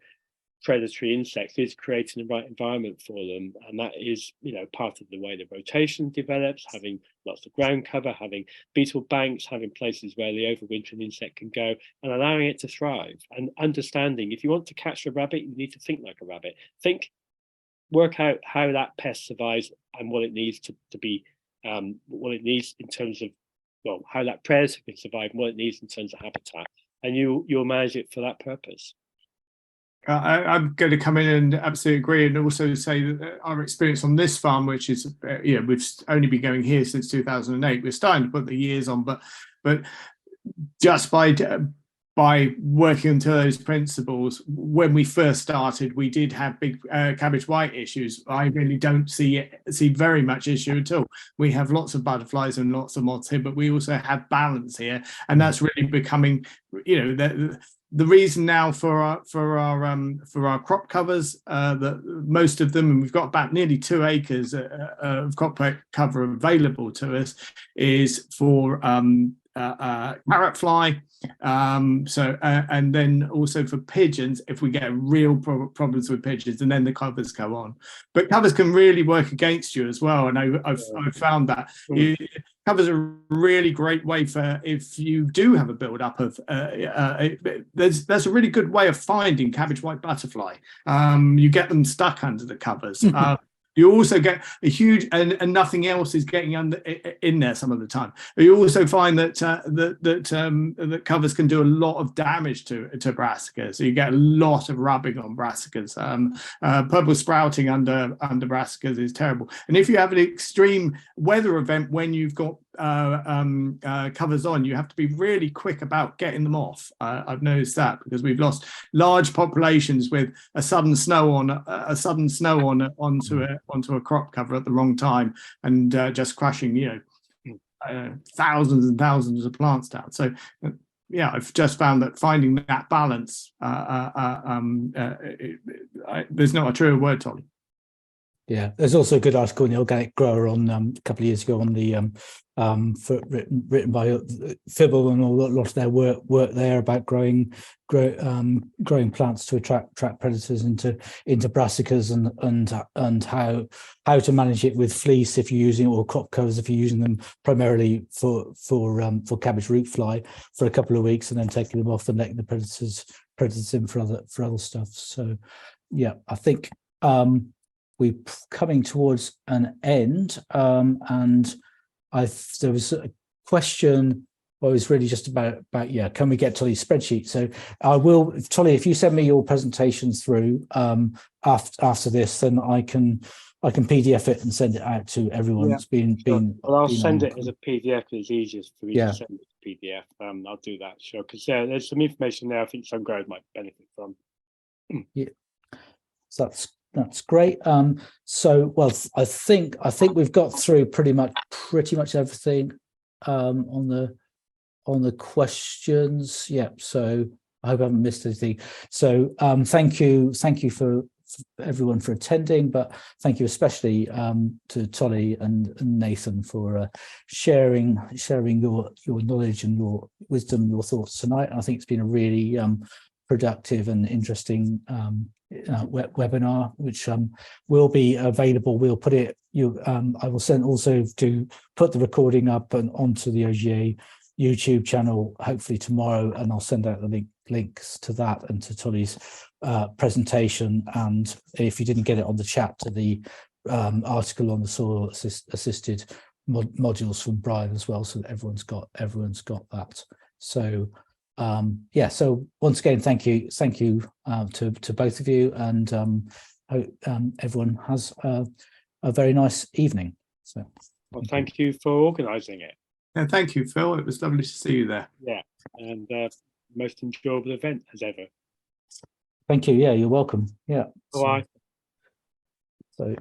Speaker 2: predatory insects is creating the right environment for them, and that is part of the way the rotation develops, having lots of ground cover, having beetle banks, having places where the overwintering insect can go, and allowing it to thrive, and understanding if you want to catch a rabbit, you need to think like a rabbit. Work out how that pest survives and what it needs to be, what it needs in terms of, well, how that predator can survive and what it needs in terms of habitat, and you'll manage it for that purpose.
Speaker 3: I'm going to come in and absolutely agree, and also say that our experience on this farm, which is, we've only been going here since 2008. We're starting to put the years on, but just by working to those principles, when we first started, we did have big cabbage white issues. I really don't see very much issue at all. We have lots of butterflies and lots of moths here, but we also have balance here, and that's really becoming, the reason now for our crop covers, that most of them, and we've got about nearly 2 acres of crop cover available to us, is for carrot fly. And then also for pigeons, if we get real problems with pigeons, and then the covers go on. But covers can really work against you as well, and I've found that covers are a really great way for, if you do have a build up of there's a really good way of finding cabbage white butterfly. You get them stuck under the covers. You also get a huge, and nothing else is getting in there some of the time. You also find that that covers can do a lot of damage to brassicas. So you get a lot of rubbing on brassicas. Purple sprouting under brassicas is terrible. And if you have an extreme weather event when you've got covers on, you have to be really quick about getting them off. I've noticed that, because we've lost large populations with a sudden snow onto a crop cover at the wrong time, and just crushing thousands and thousands of plants down. So I've just found that finding that balance, there's not a truer word, Tolly.
Speaker 1: Yeah, there's also a good article in the Organic Grower on a couple of years ago on the written by Fibble, and a lot of their work there about growing plants to attract predators into brassicas, and how to manage it with fleece if you're using, or crop covers if you're using them primarily for cabbage root fly for a couple of weeks, and then taking them off and letting the predators in for other stuff. So yeah, I think we're coming towards an end, and there was a question. Well, it was really just about can we get Tolly's spreadsheet? So I will, Tolly, if you send me your presentations through after this, then I can PDF it and send it out to everyone. Yeah.
Speaker 2: Well, I'll send it as a PDF because it's easiest for me to send it as a PDF. I'll do that, sure, because there's some information there I think some growers might benefit from.
Speaker 1: Yeah, so That's great. So, well, I think we've got through pretty much everything on the questions. Yeah. So I hope I haven't missed anything. So thank you for everyone for attending, but thank you especially to Tolly and Nathan for sharing your knowledge and your wisdom, your thoughts tonight. And I think it's been a really productive and interesting webinar, which will be available. We'll put it. I will send also to put the recording up and onto the OGA YouTube channel hopefully tomorrow, and I'll send out the links to that and to Tolly's presentation. And if you didn't get it on the chat, to the article on the soil assisted modules from Brian as well, so that everyone's got that. So yeah, so once again, thank you to both of you, and hope everyone has a very nice evening. So
Speaker 2: well, thank you for organising it.
Speaker 3: And thank you, Phil. It was lovely to see you there.
Speaker 2: Yeah, and most enjoyable event as ever.
Speaker 1: thank you. Yeah, you're welcome. Yeah.
Speaker 2: Bye.
Speaker 1: So